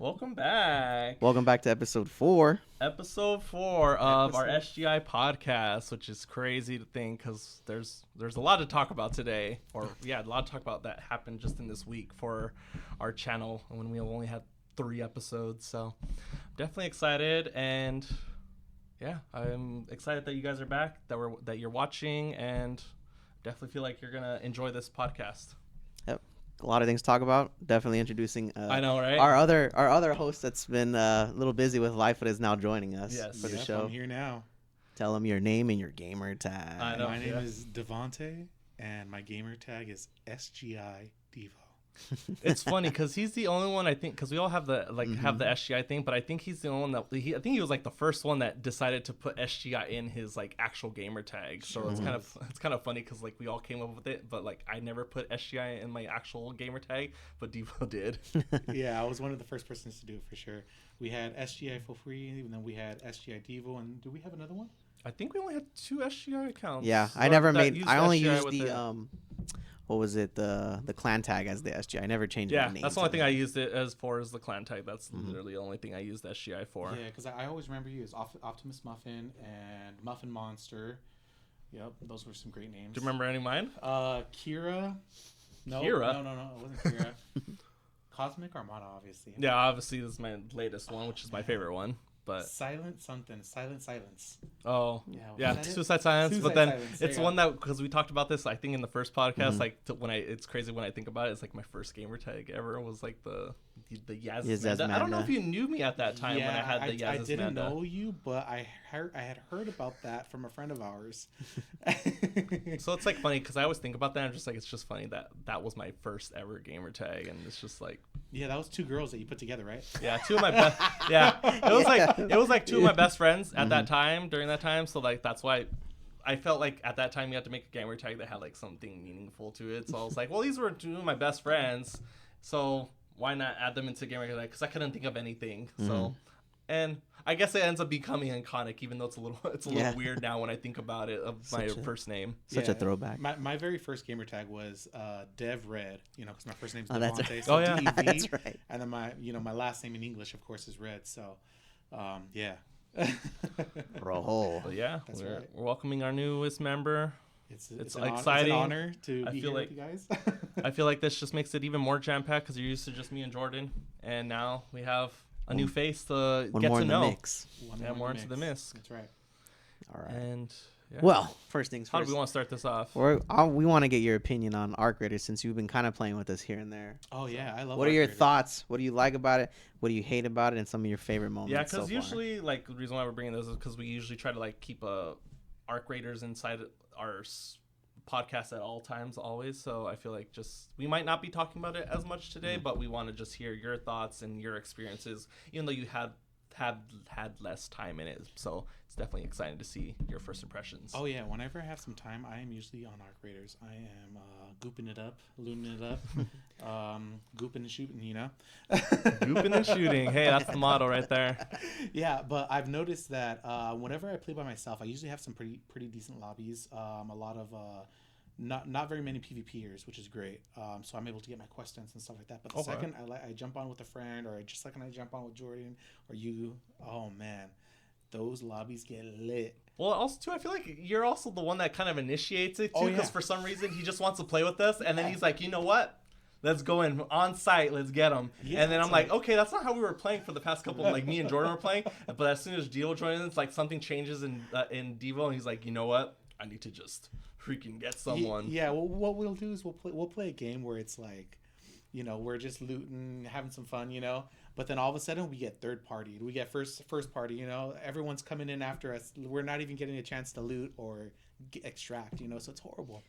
Welcome back. Welcome back to episode 4. Episode 4 of our SGI podcast, which is crazy to think because there's a lot to talk about today. A lot to talk about that happened just in this week for our channel when we only had 3 episodes. So definitely excited, and yeah, I'm excited that you guys are back, that you're watching, and definitely feel like you're gonna enjoy this podcast. Yep. A lot of things to talk about. Definitely introducing I know, right? our other host that's been a little busy with life but is now joining us for the show. I'm here now. Tell him your name and your gamer tag. I know. My name is Devonte, and my gamer tag is SGI Devo. It's funny because he's the only one, I think, because we all have the have the SGI thing, but I think he's the only one that I think he was like the first one that decided to put SGI in his like actual gamer tag. So it's kind of funny because like we all came up with it, but like I never put SGI in my actual gamer tag, but Devo did. Yeah, I was one of the first persons to do it for sure. We had SGI for free, and then we had SGI Devo, and do we have another one? I think we only had 2 SGI accounts. Yeah, I only used the what was it, the clan tag as the SGI. I never changed my name. Yeah, that's the only thing I used it as far as the clan tag. That's literally the only thing I used SGI for. Yeah, because I always remember you as Optimus Muffin and Muffin Monster. Yep, those were some great names. Do you remember any of mine? Kira. No, Kira? No, it wasn't Kira. Cosmic Armada, obviously. Yeah, obviously this is my latest one, which is my favorite one. But Silent Silence. Oh, yeah. Suicide Silence. Suicide But then Silence. it's one that, because we talked about this, I think in the first podcast, it's crazy when I think about it. It's like my first gamer tag ever was like the Yasmanda. I don't know if you knew me at that time when I had the Yasmanda. I didn't know you, but I had heard about that from a friend of ours. So it's like funny because I always think about that. I'm just like, it's just funny that was my first ever gamer tag, and it's just like, yeah, that was 2 girls that you put together, right? Yeah, 2 of my best. Yeah, it was like 2 of my best friends at that time, during that time. So like that's why I felt like at that time you had to make a gamer tag that had like something meaningful to it. So I was like, well, these were 2 of my best friends, so why not add them into gamer tag? Because I couldn't think of anything. So, and I guess it ends up becoming iconic, even though it's a little weird now when I think about it of my first name. Such a throwback. My very first gamer tag was Dev Red, because my first name's Devontae. That's right. So DEV, that's right. And then my last name in English, of course, is Red. So, yeah. Roll. But yeah, We're welcoming our newest member. It's exciting. It's an honor to be here with you guys. I feel like this just makes it even more jam-packed because you're used to just me and Jordan, and now we have a new face to get to know. More into the mix. That's right. All right. And well, first things first. How do we want to start this off? We want to get your opinion on Arc Raiders since you've been kind of playing with us here and there. Oh yeah, I love. What are your thoughts? What do you like about it? What do you hate about it? And some of your favorite moments. Yeah, because usually, like, the reason why we're bringing this is because we usually try to like keep Arc Raiders inside our podcast at all times, always. So I feel like we might not be talking about it as much today, but we want to just hear your thoughts and your experiences, even though you had less time in it. So it's definitely exciting to see your first impressions. Oh yeah, whenever I have some time, I am usually on Arc Raiders. I am gooping it up, looting it up, gooping and shooting, Gooping and shooting. Hey, that's the motto right there. Yeah, but I've noticed that whenever I play by myself, I usually have some pretty decent lobbies. A lot of not very many PvPers, which is great. So I'm able to get my questions and stuff like that. But the second I jump on with a friend, or just second I jump on with Jordan or you, oh man, those lobbies get lit. Well, also too, I feel like you're also the one that kind of initiates it too, because for some reason he just wants to play with us, and then he's like, you know what? Let's go in on site. Let's get him. Yeah, and then I'm like, okay, that's not how we were playing for the past couple. Like me and Jordan were playing, but as soon as Devo joins, it's like something changes in Devo, and he's like, you know what? I need to just freaking get someone. Yeah. Well, what we'll do is we'll play a game where it's like, we're just looting, having some fun, But then all of a sudden we get third party. We get first party. Everyone's coming in after us. We're not even getting a chance to loot or extract. So it's horrible.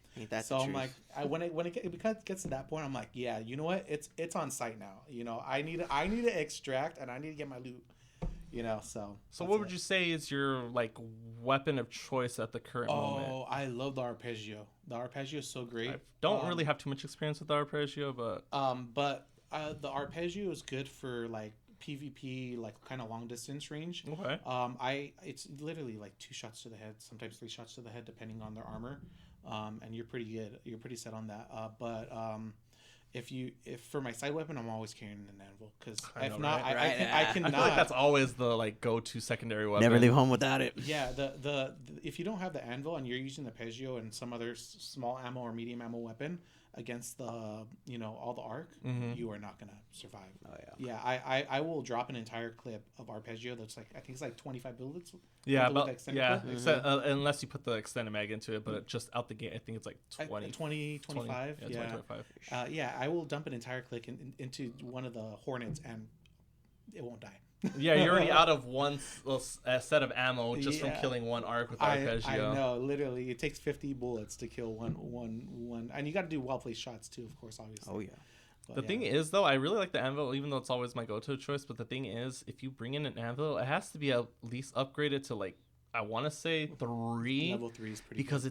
So I'm like, when it gets to that point, I'm like, yeah, you know what? It's on site now. I need to extract and I need to get my loot. So what would you say is your like weapon of choice at the current moment? Oh, I love the arpeggio. The arpeggio is so great. I don't really have too much experience with the arpeggio, but the arpeggio is good for like PvP, like kind of long distance range. Okay. It's literally like 2 shots to the head, sometimes 3 shots to the head, depending on their armor. And you're pretty good. You're pretty set on that. But if for my side weapon, I'm always carrying an anvil because if know, not, right? I cannot. I feel like that's always the like go-to secondary weapon. Never leave home without it. Yeah, the if you don't have the anvil and you're using the Peugeot and some other small ammo or medium ammo weapon against the all the arc, you are not gonna survive. Oh yeah. Yeah, I will drop an entire clip of arpeggio that's like I think it's like 25 bullets. Yeah, unless you put the extended mag into it, but just out the gate, I think it's like 20, 25. Yeah, 20, 25. I will dump an entire clip into one of the Hornets and it won't die. Yeah, you're already out of one set of ammo just from killing one arc with arpeggio. I know, literally, it takes 50 bullets to kill one, and you got to do well-placed shots too, of course, obviously. Oh yeah. But, the thing is, though, I really like the anvil, even though it's always my go-to choice. But the thing is, if you bring in an anvil, it has to be at least upgraded to like I want to say 3. Level 3 is pretty because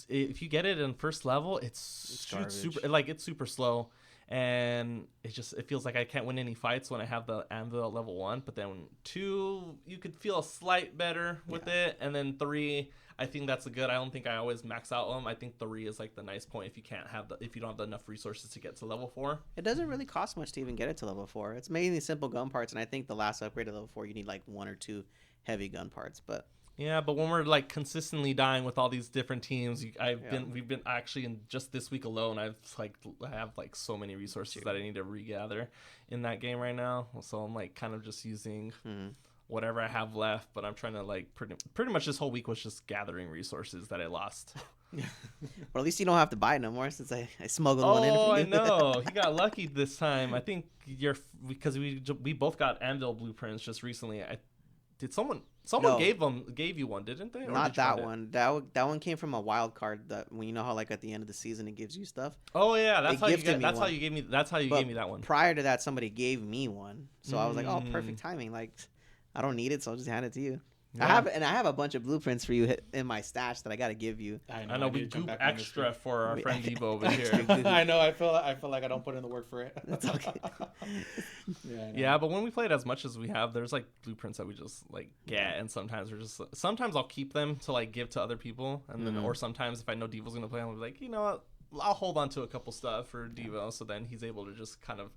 good. if you get it in first level, it's super slow. And it feels like I can't win any fights when I have the anvil at level 1. But then 2, you could feel a slight better with it. And then 3, I think that's a good. I don't think I always max out them. I think 3 is like the nice point if you don't have enough resources to get to level 4. It doesn't really cost much to even get it to level 4. It's mainly simple gun parts, and I think the last upgrade to level 4, you need like 1 or 2 heavy gun parts. But yeah, but when we're like consistently dying with all these different teams, we've been actually in just this week alone. I have like so many resources that I need to regather in that game right now. So I'm like kind of just using whatever I have left, but I'm trying to like pretty much this whole week was just gathering resources that I lost. Well, at least you don't have to buy it no more since I smuggled one in. Oh, I know. He got lucky this time. I think because we both got anvil blueprints just recently. Someone gave you one, didn't they? Or not that one. That one came from a wild card. That when you know how like at the end of the season it gives you stuff. Oh yeah, that's how you gave me that one. Prior to that, somebody gave me one, so I was like, oh, perfect timing. Like, I don't need it, so I'll just hand it to you. Yeah. I have a bunch of blueprints for you in my stash that I got to give you. I know we goop extra for our friend Debo over here. I know. I feel like I don't put in the work for it. That's okay. Yeah, but when we play it as much as we have, there's like blueprints that we just like get, and sometimes sometimes I'll keep them to like give to other people, and then or sometimes if I know Devo's gonna play, I'll be like, you know what, I'll hold on to a couple stuff for Devo, so then he's able to just kind of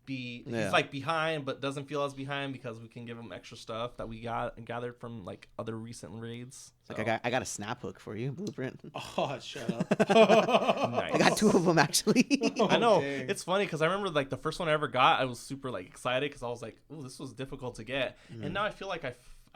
he's like behind but doesn't feel as behind because we can give him extra stuff that we got and gathered from like other recent raids. So. Like I got a snap hook for you, blueprint. Oh, shut up. Nice. I got 2 of them actually. I know. Dang. It's funny because I remember like the first one I ever got, I was super like excited because I was like, oh, this was difficult to get. And now I feel like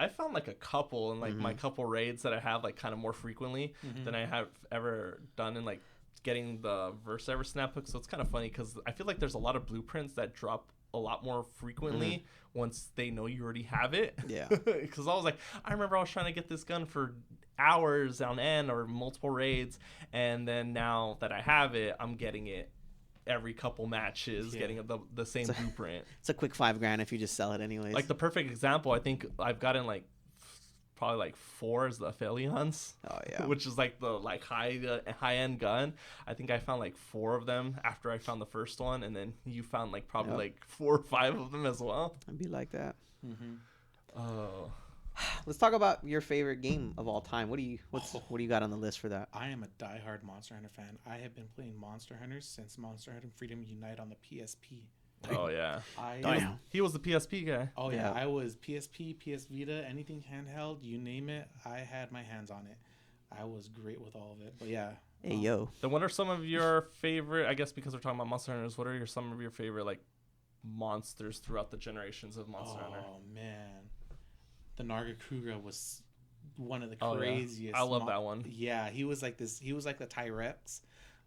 I found like a couple in like my couple raids that I have like kind of more frequently than I have ever done in like getting the verse ever snap hook. So it's kind of funny because I feel like there's a lot of blueprints that drop a lot more frequently once they know you already have it. Yeah. Because I was like, I remember I was trying to get this gun for hours on end or multiple raids, and then now that I have it, I'm getting it every couple matches, getting the same blueprint. It's a quick $5,000 if you just sell it anyways. Like the perfect example, I think I've gotten like probably like 4 is the Aphelions. Oh yeah. Which is like the like high end gun. I think I found like 4 of them after I found the first one, and then you found like probably like 4 or 5 of them as well. It'd be like that. Oh. Let's talk about your favorite game of all time. What do you got on the list for that? I am a diehard Monster Hunter fan. I have been playing Monster Hunter since Monster Hunter Freedom Unite on the PSP. Oh yeah. He was the PSP guy. Oh yeah, I was PSP, PS Vita, anything handheld, you name it, I had my hands on it. I was great with all of it. But yeah. Hey yo. Then what are some of your favorite? I guess because we're talking about Monster Hunters, what are some of your favorite like monsters throughout the generations of Monster Hunter? Oh man, the Nargacuga was one of the craziest. Yeah. I love that one. Yeah, he was like this. He was like the Tyrex.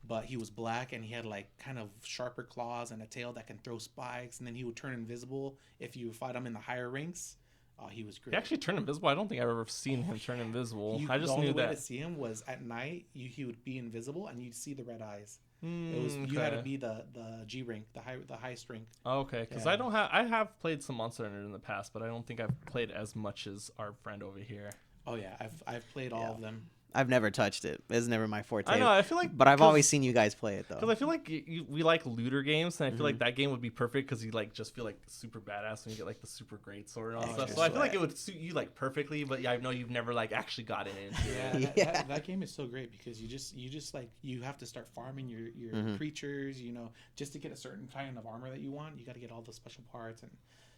But he was black and he had like kind of sharper claws and a tail that can throw spikes, and then he would turn invisible if you fight him in the higher ranks. Oh, he was great. He actually turned invisible. I don't think I've ever seen him turn invisible. I just knew that. The only way to see him was at night. He would be invisible and you'd see the red eyes. You had to be the G rank, the highest rank. Oh, okay, because I have played some Monster Hunter in the past, but I don't think I've played as much as our friend over here. Oh yeah, I've played all of them. I've never touched it. It's never my forte. I know. I feel like, but I've always seen you guys play it though. Because I feel like we like looter games, and I feel like that game would be perfect because you like just feel like super badass when you get like the super great sword and all stuff. So I feel like it would suit you like perfectly. But yeah, I know you've never like actually gotten into it. That game is so great because you just like you have to start farming your creatures. You know, just to get a certain kind of armor that you want, you got to get all the special parts, and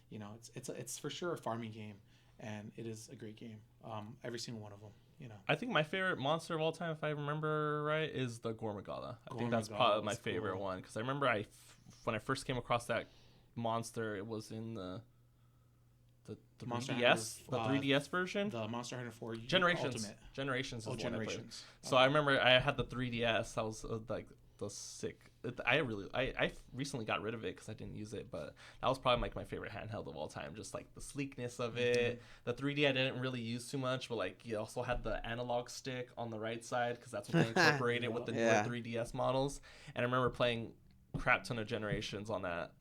you know, it's for sure a farming game, and it is a great game. Every single one of them. You know. I think my favorite monster of all time, if I remember right, is the Gormagala. I think that's probably my favorite one because I remember when I first came across that monster, it was in the 3DS, the 3DS version, the Monster Hunter 4 Generations. Ultimate. Generations is Generations. One I played. So I remember I had the 3DS. That was like the sick. I recently got rid of it because I didn't use it, but that was probably like my favorite handheld of all time. Just like the sleekness of it. The 3D I didn't really use too much, but like you also had the analog stick on the right side because that's what they incorporated with the newer 3DS models. And I remember playing crap ton of Generations on that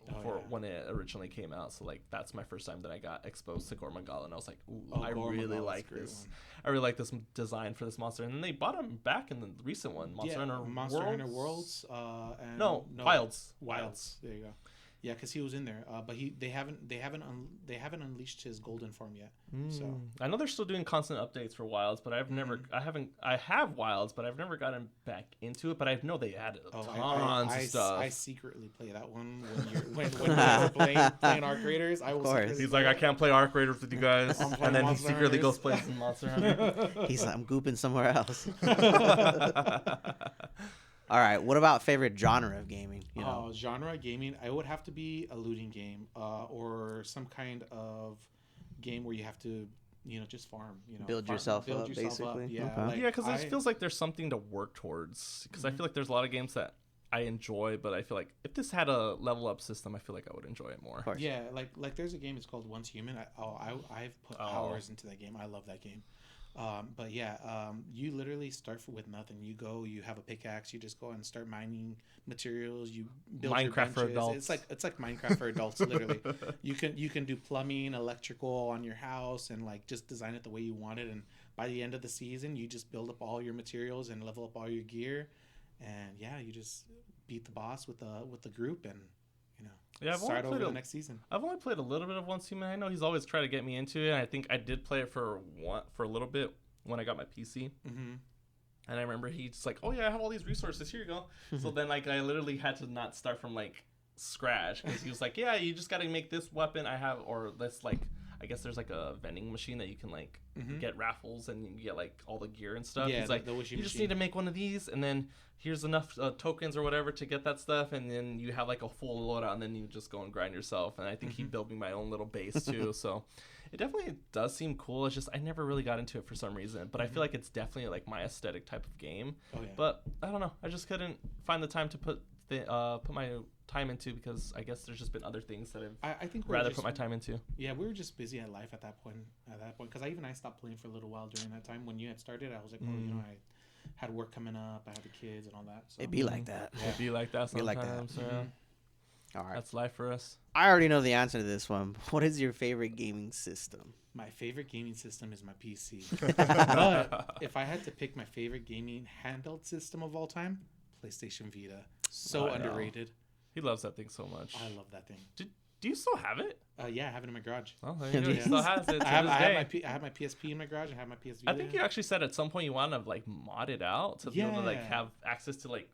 when it originally came out. So like that's my first time that I got exposed to Gormagala, and I was like, ooh, I really like this. I really like this design for this monster. And then they bought him back in the recent one, Monster Hunter Worlds. And Wilds. There you go. Yeah, because he was in there, but they haven't unleashed his golden form yet. So I know they're still doing constant updates for Wilds, but I have Wilds, but I've never gotten back into it. But I know they added tons of stuff. I secretly play that one when you guys are playing Arc Raiders. I will. He's like, I can't play Arc Raiders with you guys, and then he secretly goes play some Monster Hunter. He's like, I'm gooping somewhere else. All right, what about favorite genre of gaming? You know? Genre of gaming, I would have to be a looting game, or some kind of game where you have to, you know, just farm. You know, build yourself up, basically. Yeah, okay. Because it feels like there's something to work towards. Because I feel like there's a lot of games that I enjoy, but I feel like if this had a level up system, I feel like I would enjoy it more. Yeah, like there's a game. It's called Once Human. I've put hours into that game. I love that game. But yeah, you literally start with nothing. You have a pickaxe. You just go and start mining materials. You build Minecraft your benches. for adults. It's like Minecraft for adults. Literally, you can do plumbing, electrical on your house, and like just design it the way you want it. And by the end of the season, you just build up all your materials and level up all your gear. And yeah, you just beat the boss with the group and. Start over the next season. I've only played a little bit of Once Human. I know he's always tried to get me into it. I think I did play it for a little bit when I got my PC. Mm-hmm. And I remember he's like, "Oh yeah, I have all these resources. Here you go." So then like I literally had to not start from like scratch because he was like, "Yeah, you just got to make this weapon I have, or this like." I guess there's like a vending machine that you can like get raffles and you get like all the gear and stuff. Yeah, he's like, you just need to make one of these, and then here's enough tokens or whatever to get that stuff, and then you have like a full loadout, and then you just go and grind yourself. And I think he built me my own little base too. So it definitely does seem cool. It's just I never really got into it for some reason, but I feel like it's definitely like my aesthetic type of game. Oh, yeah. But I don't know. I just couldn't find the time to put my time into because I guess there's just been other things that I think rather put my time into. Yeah, we were just busy at life at that point. Because I stopped playing for a little while during that time when you had started. I was like, I had work coming up. I had the kids and all that. So. It'd be like that. Yeah. It'd be like that sometimes. Like that. All right, that's life for us. I already know the answer to this one. What is your favorite gaming system? My favorite gaming system is my PC. But if I had to pick my favorite gaming handheld system of all time, PlayStation Vita. So underrated. He loves that thing so much. I love that thing. Do you still have it? Yeah, I have it in my garage. Oh, there you go. He still has it. I have my PSP in my garage. I have my PS Vita. I think you actually said at some point you want to like mod it out to be able to like have access to like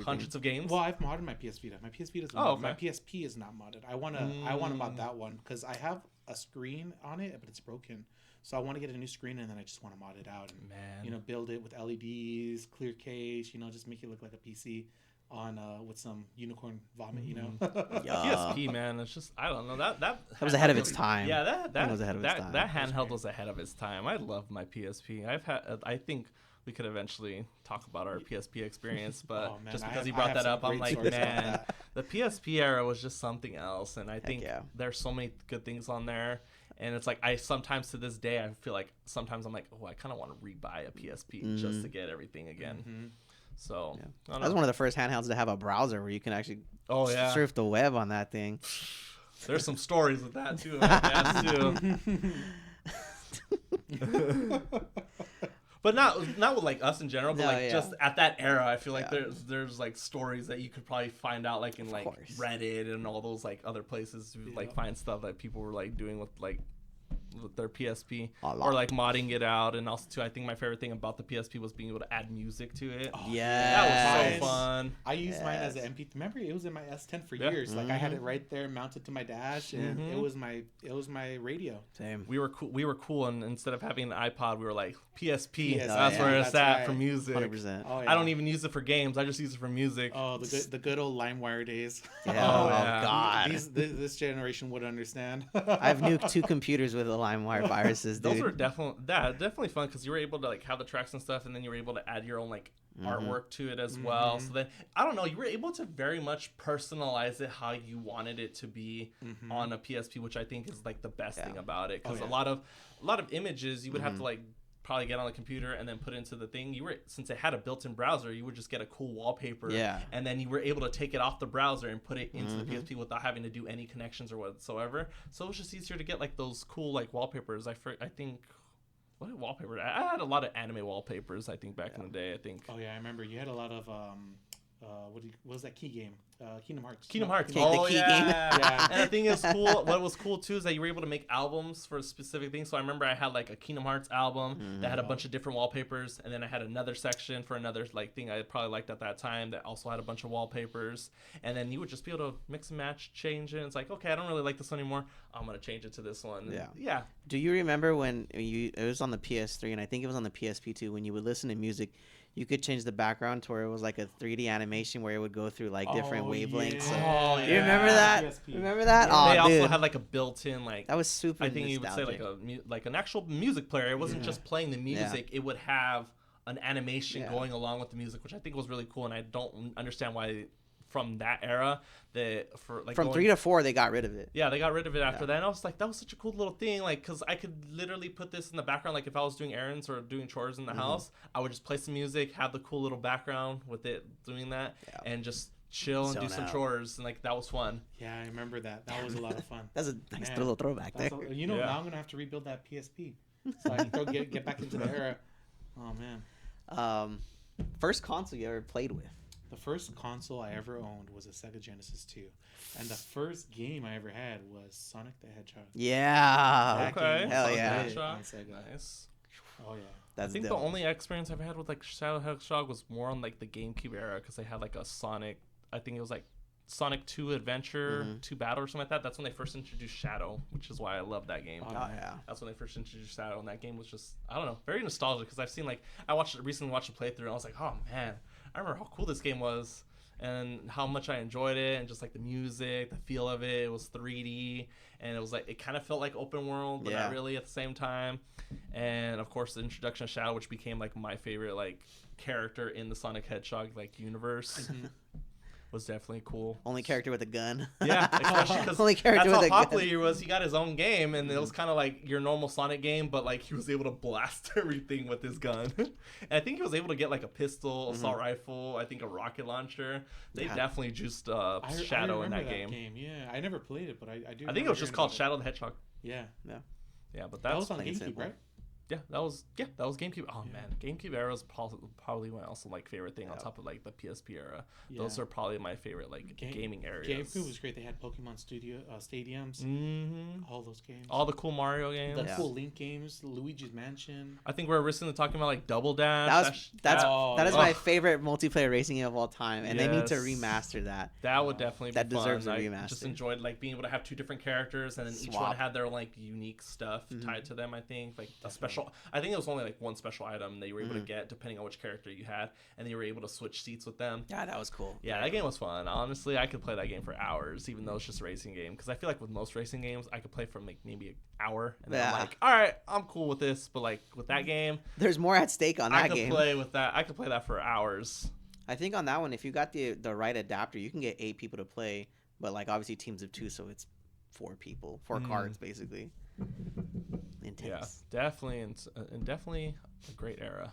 hundreds of games. Well, I've modded my PS Vita. My PS Vita is modded. My PSP is not modded. I wanna mod that one because I have a screen on it, but it's broken. So I want to get a new screen and then I just want to mod it out and build it with LEDs, clear case, just make it look like a PC on with some unicorn vomit, PSP, man, it's just I don't know that was ahead of its time. Yeah, that was ahead of its time. That handheld was ahead of its time. I love my PSP. I think we could eventually talk about our PSP experience, but just because he brought that up, I'm like, man, the PSP era was just something else, and I think there's so many good things on there. And it's like I sometimes to this day I feel like sometimes I'm like, oh, I kind of want to rebuy a PSP just to get everything again. So that was one of the first handhelds to have a browser where you can actually surf the web on that thing. There's some stories with that too, I guess, too. But not with like us in general, but No, like yeah. just at that era, I feel like Yeah. there's like stories that you could probably find out like in like course. Reddit and all those like other places to like Yeah. find stuff that people were like doing with their PSP A lot. or like modding it out. And also too, I think my favorite thing about the PSP was being able to add music to it. Oh, That was Yes. so fun. I used mine as Yes. an MP. Remember, it was in my S10 for Yeah. years. Like I had it right there, mounted to my dash, and Mhm. it was my radio. Same. We were cool, and instead of having an iPod, we were like PSP. PSP. That's where it's That's at right. for music. 100%. Oh, yeah. I don't even use it for games. I just use it for music. Oh, the good old LimeWire days. Yeah. Oh, Oh, yeah. God. This generation would understand. I've nuked 2 computers with the LimeWire viruses, dude. Those were definitely fun because you were able to like have the tracks and stuff, and then you were able to add your own like artwork to it as well. So then I don't know, you were able to very much personalize it how you wanted it to be on a PSP, which I think is like the best thing about it. Because yeah. a lot of images you would have to like probably get on the computer and then put into the thing. You were, since it had a built-in browser, you would just get a cool wallpaper. Yeah. And then you were able to take it off the browser and put it into the PSP without having to do any connections or whatsoever. So it was just easier to get like those cool like wallpapers. I think. What wallpaper? I had a lot of anime wallpapers. I think back in the day. I think. Oh yeah, I remember you had a lot of what was that key game? Kingdom Hearts. Kingdom Hearts. The Oh key yeah. game. Yeah. And the thing is cool. What was cool too is that you were able to make albums for specific things. So I remember I had like a Kingdom Hearts album that had a bunch of different wallpapers, and then I had another section for another like thing I probably liked at that time that also had a bunch of wallpapers. And then you would just be able to mix and match, change it. And it's like, okay, I don't really like this one anymore. I'm gonna change it to this one. And yeah. Do you remember when it was on the PS3 and I think it was on the PSP too, when you would listen to music, you could change the background to where it was like a 3D animation where it would go through like different wavelengths. Oh, You remember that? PSP. Remember that? They Oh, also dude. had like a built-in like. That was super I think you would say nostalgic. like an actual music player. It wasn't just playing the music. It would have an animation Yeah. going along with the music, which I think was really cool. And I don't understand why from that era From 3 to 4 they got rid of it. Yeah, they got rid of it after that. And I was like, that was such a cool little thing. Like, because I could literally put this in the background. Like, if I was doing errands or doing chores in the house, I would just play some music, have the cool little background with it doing that, and just chill and do Zone some out. chores. And, like, that was fun. Yeah, I remember that. That was a lot of fun. That's a nice Man, little throwback there. Now I'm gonna have to rebuild that PSP so I can get back into the era. Oh man. First console you ever played with? The first console I ever owned was a Sega Genesis 2. And the first game I ever had was Sonic the Hedgehog. Yeah. That Okay. game Hell was yeah. lit Hedgehog. on Sega. Nice. Oh, yeah. That's I think dope. the only experience I've had with like Shadow Hedgehog was more on like the GameCube era because they had like a Sonic. I think it was like Sonic 2 Adventure, 2 Battle or something like that. That's when they first introduced Shadow, which is why I love that game. Oh, Oh yeah. That's when they first introduced Shadow, and that game was just, I don't know, very nostalgic because I've seen like recently watched a playthrough and I was like, oh man, I remember how cool this game was and how much I enjoyed it, and just like the music, the feel of it. It was 3D, and it was like, it kind of felt like open world, but not really at the same time. And of course the introduction of Shadow, which became like my favorite like character in the Sonic Hedgehog like universe. Was definitely cool. Only character with a gun. Yeah, especially because Only character that's with how a popular gun. he was. He got his own game, and it was kind of like your normal Sonic game, but like he was able to blast everything with his gun. And I think he was able to get like a pistol, assault rifle, I think a rocket launcher. They definitely juiced Shadow in that game. Yeah, I never played it, but I do. I think it was just called Shadow the Hedgehog. Yeah. Yeah, but That that's was on plain GameCube, simple. right? yeah, that was GameCube. Oh man, GameCube era was probably my also like favorite thing on top of like the PSP era. Those Yeah. are probably my favorite like gaming areas. GameCube was great. They had Pokemon stadiums, all those games, all the cool Mario games. the cool Link games, Luigi's Mansion. I think we're recently talking about like Double Dash. That is my favorite multiplayer racing game of all time, and they need to Yes. remaster that. That would definitely be That fun. deserves a I remaster. just enjoyed like being able to have 2 different characters, and then each one Swap. had their like unique stuff tied to them. I think like a special. I think it was only like one special item that you were able to get depending on which character you had, and you were able to switch seats with them. Yeah, that was cool. Yeah, that game was fun. Honestly, I could play that game for hours, even though it's just a racing game. Because I feel like with most racing games, I could play for like maybe an hour, and then I'm like, all right, I'm cool with this. But like with that game, There's more at stake on I that could game. play with that. I could play that for hours. I think on that one, if you got the right adapter, you can get 8 people to play, but like obviously teams of 2, so it's 4 people, 4 cards basically. Intense. Yeah, definitely, and definitely a great era.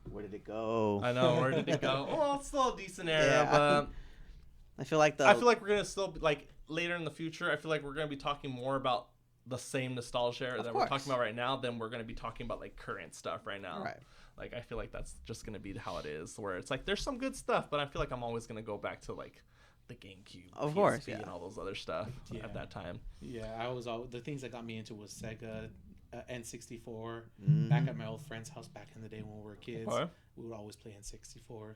Where did it go? I know, where did it go? Well, it's still a decent era, Yeah. but I feel like I feel like we're gonna still like later in the future. I feel like we're gonna be talking more about the same nostalgia that we're talking about right now, then we're going to be talking about like current stuff right now. Right. Like, I feel like that's just going to be how it is, where it's like there's some good stuff, but I feel like I'm always going to go back to like the GameCube, of PSP, course, yeah. and all those other stuff at that time. Yeah, the things that got me into was Sega, N64. Mm. Back at my old friend's house back in the day when we were kids, we would always play N64.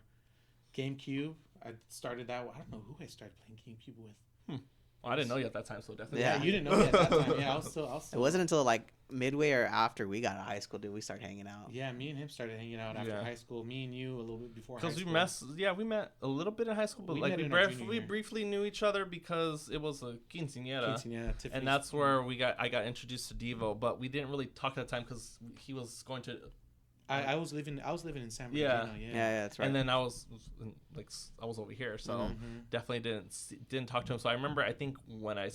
GameCube, I started that. I don't know who I started playing GameCube with. Well, I didn't know you at that time, so definitely. Yeah, you didn't know me at that time. Yeah, I was still. It wasn't until like midway or after we got to high school did we start hanging out. Yeah, me and him started hanging out after high school. Me and you a little bit before high school. Because we met a little bit in high school, but we briefly knew each other because it was a quinceañera, and that's where I got introduced to Devo, but we didn't really talk at the time because he was going to. I was living in San Bernardino. Yeah, that's right. And then I was over here, so definitely didn't talk to him. So I remember, I think when I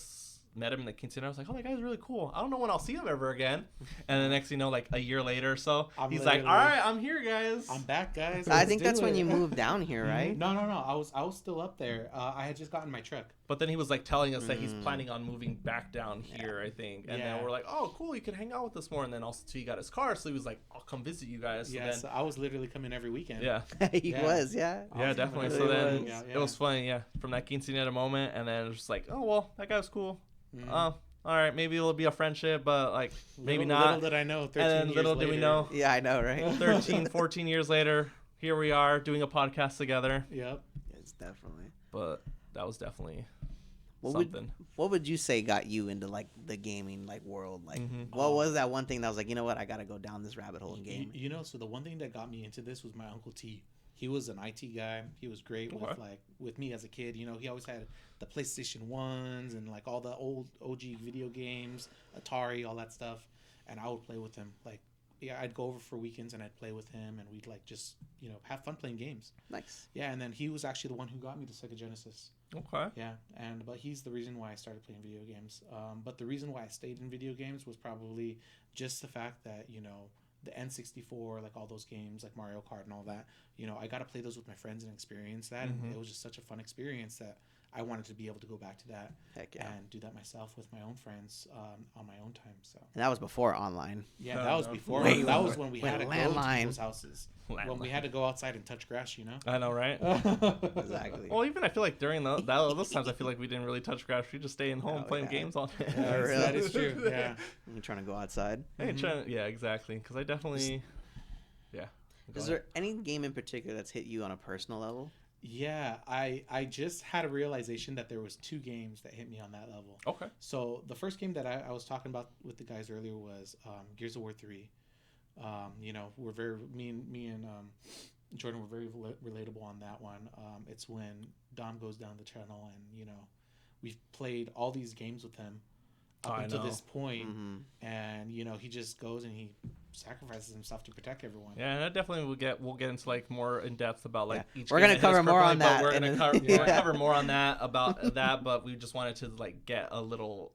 met him in the quinceañera, I was like, oh, that guy's really cool. I don't know when I'll see him ever again. And the next thing you know, like a year later or so, he's like, all right, I'm here, guys. I'm back, guys. I think that's when you moved down here, right? No. I was still up there. I had just gotten my truck. But then he was like telling us that he's planning on moving back down here, I think. And then we're like, oh, cool, you can hang out with us more. And then also he got his car, so he was like, I'll come visit you guys. So so I was literally coming every weekend. Yeah. He was, Yeah, definitely. So then it was funny, from that quinceañera moment. And then it was just like, oh, well, that guy was cool. All right, maybe it'll be a friendship, but like maybe not. Little did I know. 13 and then years little later. did we know. Yeah, I know, right? 13, 14 years later, here we are doing a podcast together. Yep. It's definitely. But that was definitely something. What would you say got you into like the gaming like world? Like, what was that one thing that was like, you know what, I gotta go down this rabbit hole in gaming? So the one thing that got me into this was my Uncle T. He was an IT guy. He was great with me as a kid. You know, he always had the PlayStation 1s and like all the old OG video games, Atari, all that stuff. And I would play with him. Like, I'd go over for weekends and I'd play with him and we'd like just, have fun playing games. Nice. Yeah, and then he was actually the one who got me the Sega Genesis. Okay. Yeah, but he's the reason why I started playing video games. But the reason why I stayed in video games was probably just the fact that, the N64, like all those games, like Mario Kart and all that, I got to play those with my friends and experience that. And it was just such a fun experience that I wanted to be able to go back to that. Heck yeah. And do that myself with my own friends on my own time. So. And that was before online. Yeah, that was before. That was when we had to go to people's houses. When we had to go outside and touch grass, I know, right? Exactly. Well, even I feel like during those times, I feel like we didn't really touch grass. We just stay in home playing games all day. Yeah, really? That is true. Yeah. You're trying to go outside. Yeah, exactly. Because I definitely, Is there any game in particular that's hit you on a personal level? Yeah, I just had a realization that there was 2 games that hit me on that level. Okay. So the first game that I was talking about with the guys earlier was Gears of War 3. We're very me and Jordan were very relatable on that one. It's when Dom goes down the channel and we've played all these games with him up until this point, and he just goes and he sacrifices himself to protect everyone. Yeah, and I definitely we'll get into like more in depth about like each. We're gonna cover more on that. We're gonna cover more on that about that, but we just wanted to like get a little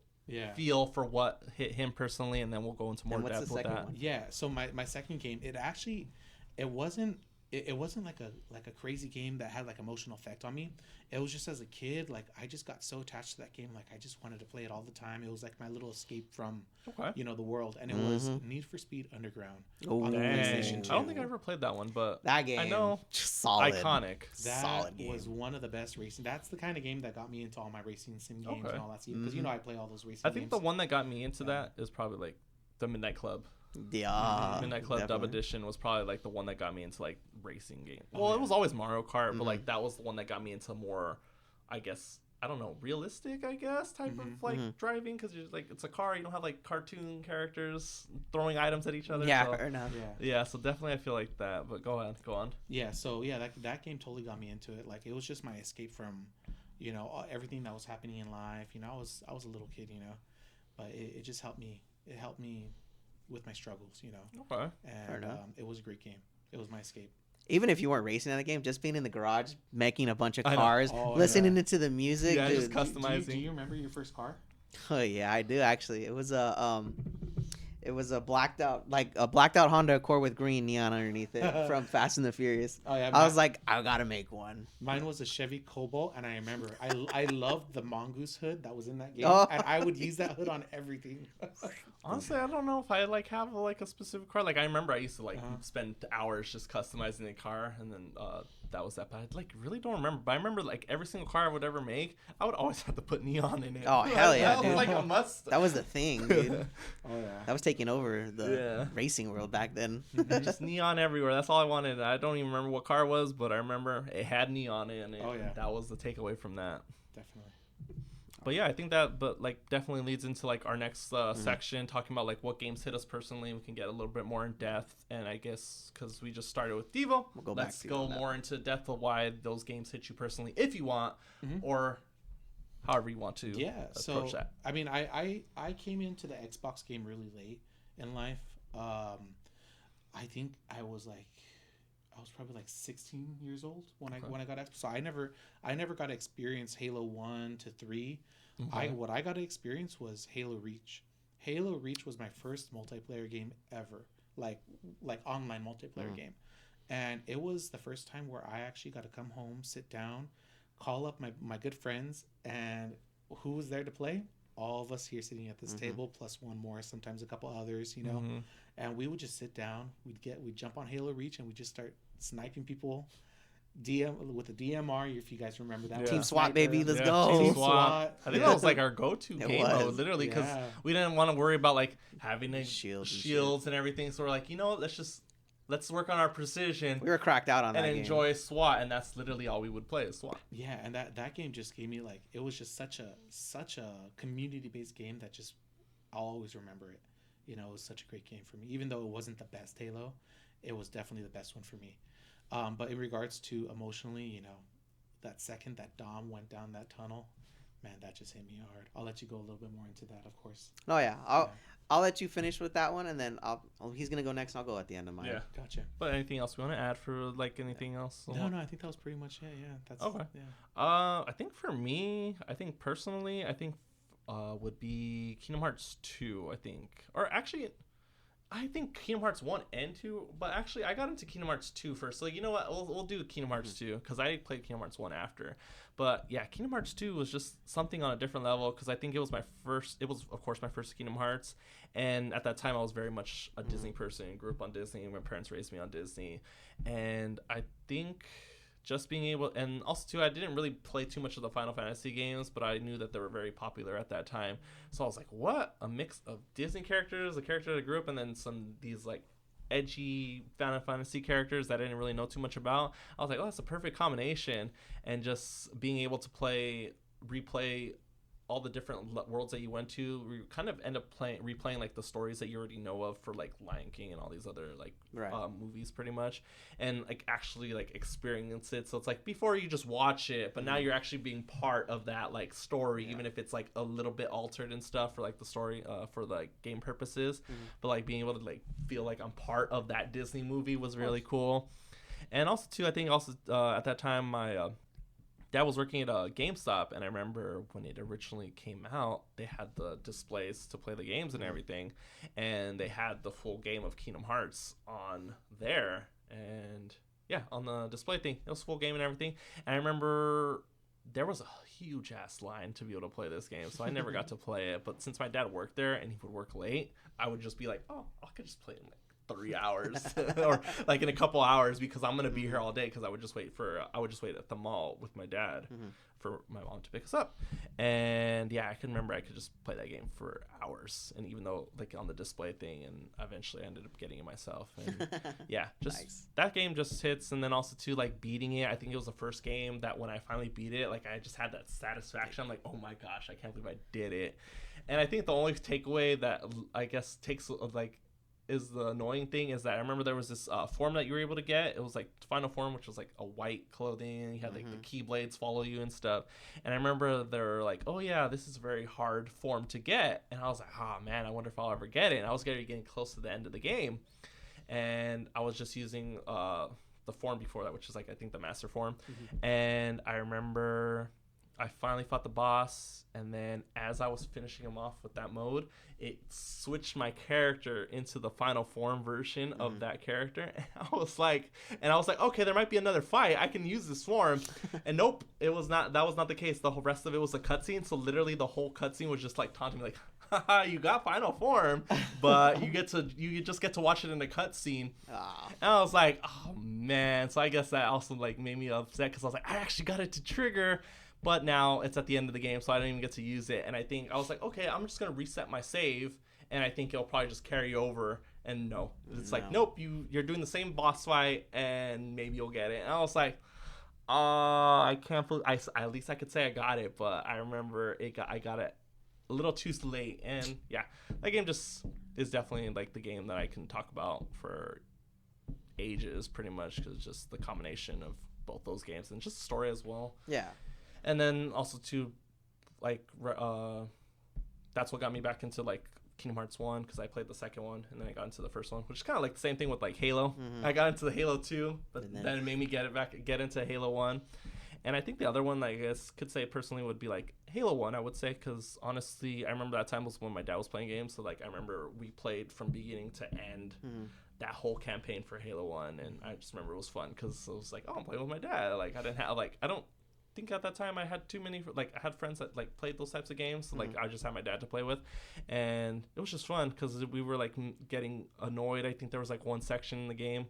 feel for what hit him personally, and then we'll go into more depth with that. One? Yeah, so my second game, it wasn't like a crazy game that had like emotional effect on me. It was just as a kid, like I just got so attached to that game, like I just wanted to play it all the time. It was like my little escape from the world, and it was Need for Speed Underground on the PlayStation 2. I don't think I ever played that one, but that game, I know, solid, iconic. That was one of the best racing. That's the kind of game that got me into all my racing sim games and all that stuff. Because I play all those racing. I think the one that got me into that is probably like the Midnight Club. Yeah, Midnight Club Dub Edition was probably like the one that got me into like racing game. Well, it was always Mario Kart, but like that was the one that got me into more, I guess, I don't know, realistic, I guess, type of like driving, because you're like, it's a car, you don't have like cartoon characters throwing items at each other. Yeah, so, fair enough. Yeah, so definitely I feel like that. But go on. Yeah, so that game totally got me into it. Like it was just my escape from, everything that was happening in life. I was a little kid, but it just helped me. It helped me with my struggles, Okay. And it was a great game. It was my escape. Even if you weren't racing at the game, just being in the garage, making a bunch of cars, listening to the music. Yeah, dude. just customizing. Do you remember your first car? Oh yeah, I do actually. It was a It was a blacked out Honda Accord with green neon underneath it from Fast and the Furious. Oh yeah, I was like, I gotta make one. Mine was a Chevy Cobalt, and I remember I loved the Mongoose hood that was in that game, Oh. and I would use that hood on everything. Honestly, I don't know if I like have like a specific car. Like I remember I used to like spend hours just customizing the car, and then that was that. But I like really don't remember. But I remember like every single car I would ever make, I would always have to put neon in it. Oh, hell yeah, that was dude. like a must. That was the thing, dude. Oh yeah. That was taking over the racing world back then. Just neon everywhere. That's all I wanted. I don't even remember what car it was, but I remember it had neon in it. Oh, yeah. That was the takeaway from that. Definitely. But yeah, I think that, but like definitely leads into like our next section, talking about like what games hit us personally. We can get a little bit more in depth, and I guess because we just started with Devo, let's go more into depth of why those games hit you personally, if you want, or however you want to approach that. I mean, I came into the Xbox game really late in life. I think I was probably like 16 years old when I got Xbox. So I never got to experience Halo 1 to 3. Okay. What I got to experience was Halo Reach. Halo Reach was my first multiplayer game ever, like online multiplayer game, and it was the first time where I actually got to come home, sit down, call up my good friends, and who was there to play? All of us here sitting at this table, plus one more, sometimes a couple others, you know. And we would just sit down. We'd jump on Halo Reach, and we'd just start sniping people. With the DMR, if you guys remember that. Yeah. Team SWAT, baby, let's go. Team SWAT. I think that was like our go-to game mode, literally, because we didn't want to worry about like having shields and everything. So we're like, you know, let's work on our precision. We were cracked out on that and enjoy SWAT, and that's literally all we would play is SWAT. Yeah, and that game just gave me like, it was just such a community-based game that just I'll always remember it. You know, it was such a great game for me. Even though it wasn't the best Halo, it was definitely the best one for me. But in regards to emotionally, you know, that second that Dom went down that tunnel, man, that just hit me hard. I'll let you go a little bit more into that, of course. Oh yeah, I'll let you finish with that one, and then he's gonna go next. And I'll go at the end of mine. Yeah, gotcha. But anything else we want to add for like anything else? No, I think that was pretty much it. Yeah, that's okay. Yeah. I think for me, personally, would be Kingdom Hearts 2. I think Kingdom Hearts 1 and 2, but actually I got into Kingdom Hearts 2 first. So you know what? We'll do Kingdom Hearts 2 because I played Kingdom Hearts 1 after. But yeah, Kingdom Hearts 2 was just something on a different level because I think it was of course my first Kingdom Hearts. And at that time I was very much a Disney person, grew up on Disney. My parents raised me on Disney. And I think just being able, and also too, I didn't really play too much of the Final Fantasy games, but I knew that they were very popular at that time. So I was like, what? A mix of Disney characters, a character that I grew up, and then these like edgy Final Fantasy characters that I didn't really know too much about. I was like, oh, that's a perfect combination. And just being able to replay all the different worlds that you went to, we kind of end up replaying like the stories that you already know of for like Lion King and all these other like movies pretty much, and like actually like experience it. So it's like before you just watch it, but now you're actually being part of that like story, even if it's like a little bit altered and stuff for like the story for like game purposes. But like being able to like feel like I'm part of that Disney movie was really cool. And also too, I think also at that time my Dad was working at a GameStop, and I remember when it originally came out, they had the displays to play the games and everything, and they had the full game of Kingdom Hearts on there, and yeah, on the display thing, it was full game and everything. And I remember there was a huge ass line to be able to play this game, so I never got to play it. But since my dad worked there and he would work late, I would just be like, oh, I could just play it in like 3 hours or like in a couple hours because I'm gonna be here all day because I would just wait at the mall with my dad for my mom to pick us up. And yeah, I can remember I could just play that game for hours, and even though like on the display thing, and eventually I ended up getting it myself. And yeah, just that game just hits. And then also too, like beating it, I think it was the first game that when I finally beat it, like I just had that satisfaction. I'm like, oh my gosh, I can't believe I did it. And I think the only takeaway that I guess takes like is the annoying thing is that I remember there was this form that you were able to get. It was like final form, which was like a white clothing, and you had like the keyblades follow you and stuff. And I remember they were like, oh yeah, this is a very hard form to get. And I was like, oh man, I wonder if I'll ever get it. And I was getting close to the end of the game, and I was just using the form before that, which is like I think the master form. And I remember I finally fought the boss, and then as I was finishing him off with that mode, it switched my character into the final form version of that character. And I was like, okay, there might be another fight. I can use this form. And nope, it was not. That was not the case. The whole rest of it was a cutscene. So literally, the whole cutscene was just like taunting me, like, haha, you got final form, but you just get to watch it in the cutscene. And I was like, oh man. So I guess that also like made me upset because I was like, I actually got it to trigger. But now it's at the end of the game, so I didn't even get to use it. And I think I was like, okay, I'm just going to reset my save, and I think it'll probably just carry over. And no. It's like, nope, you're doing the same boss fight, and maybe you'll get it. And I was like, I can't believe, at least I could say I got it, but I remember I got it a little too late. And yeah, that game just is definitely like the game that I can talk about for ages, pretty much, because just the combination of both those games and just the story as well. Yeah. And then also too, like, that's what got me back into like Kingdom Hearts 1, because I played the second one and then I got into the first one, which is kind of like the same thing with like Halo. I got into the Halo 2, but then it made me get into Halo 1. And I think the other one, I guess, could say personally would be like Halo 1, I would say, because honestly, I remember that time was when my dad was playing games. So like, I remember we played from beginning to end that whole campaign for Halo 1. And I just remember it was fun because it was like, oh, I'm playing with my dad. Like, I don't think at that time I had too many, like, I had friends that like played those types of games, so, like I just had my dad to play with, and it was just fun because we were like getting annoyed. I think there was like one section in the game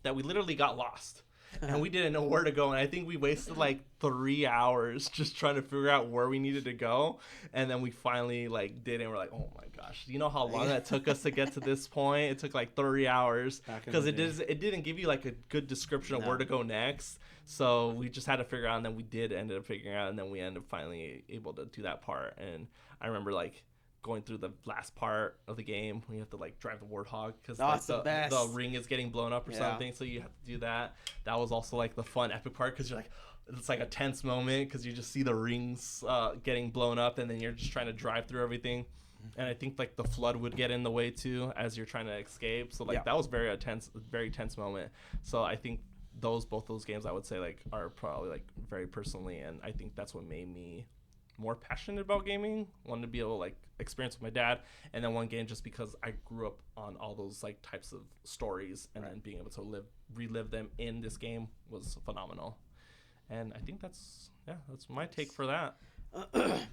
that we literally got lost and we didn't know where to go, and I think we wasted like 3 hours just trying to figure out where we needed to go, and then we finally like did it, and we're like, oh my gosh, you know how long that took us to get to this point? It took like 30 hours because it didn't give you like a good description of where to go next. So we just had to figure out, and then we ended up figuring out, and then we ended up finally able to do that part. And I remember like going through the last part of the game when you have to like drive the Warthog because like, the ring is getting blown up or something, so you have to do that. That was also like the fun epic part because you're like, it's like a tense moment because you just see the rings getting blown up, and then you're just trying to drive through everything. And I think like the flood would get in the way too as you're trying to escape. So like that was very tense moment. So I think both those games I would say like are probably like very personally, and I think that's what made me more passionate about gaming. Wanted to be able to like experience with my dad, and then one game just because I grew up on all those like types of stories, and then being able to relive them in this game was phenomenal. And I think that's my take for that.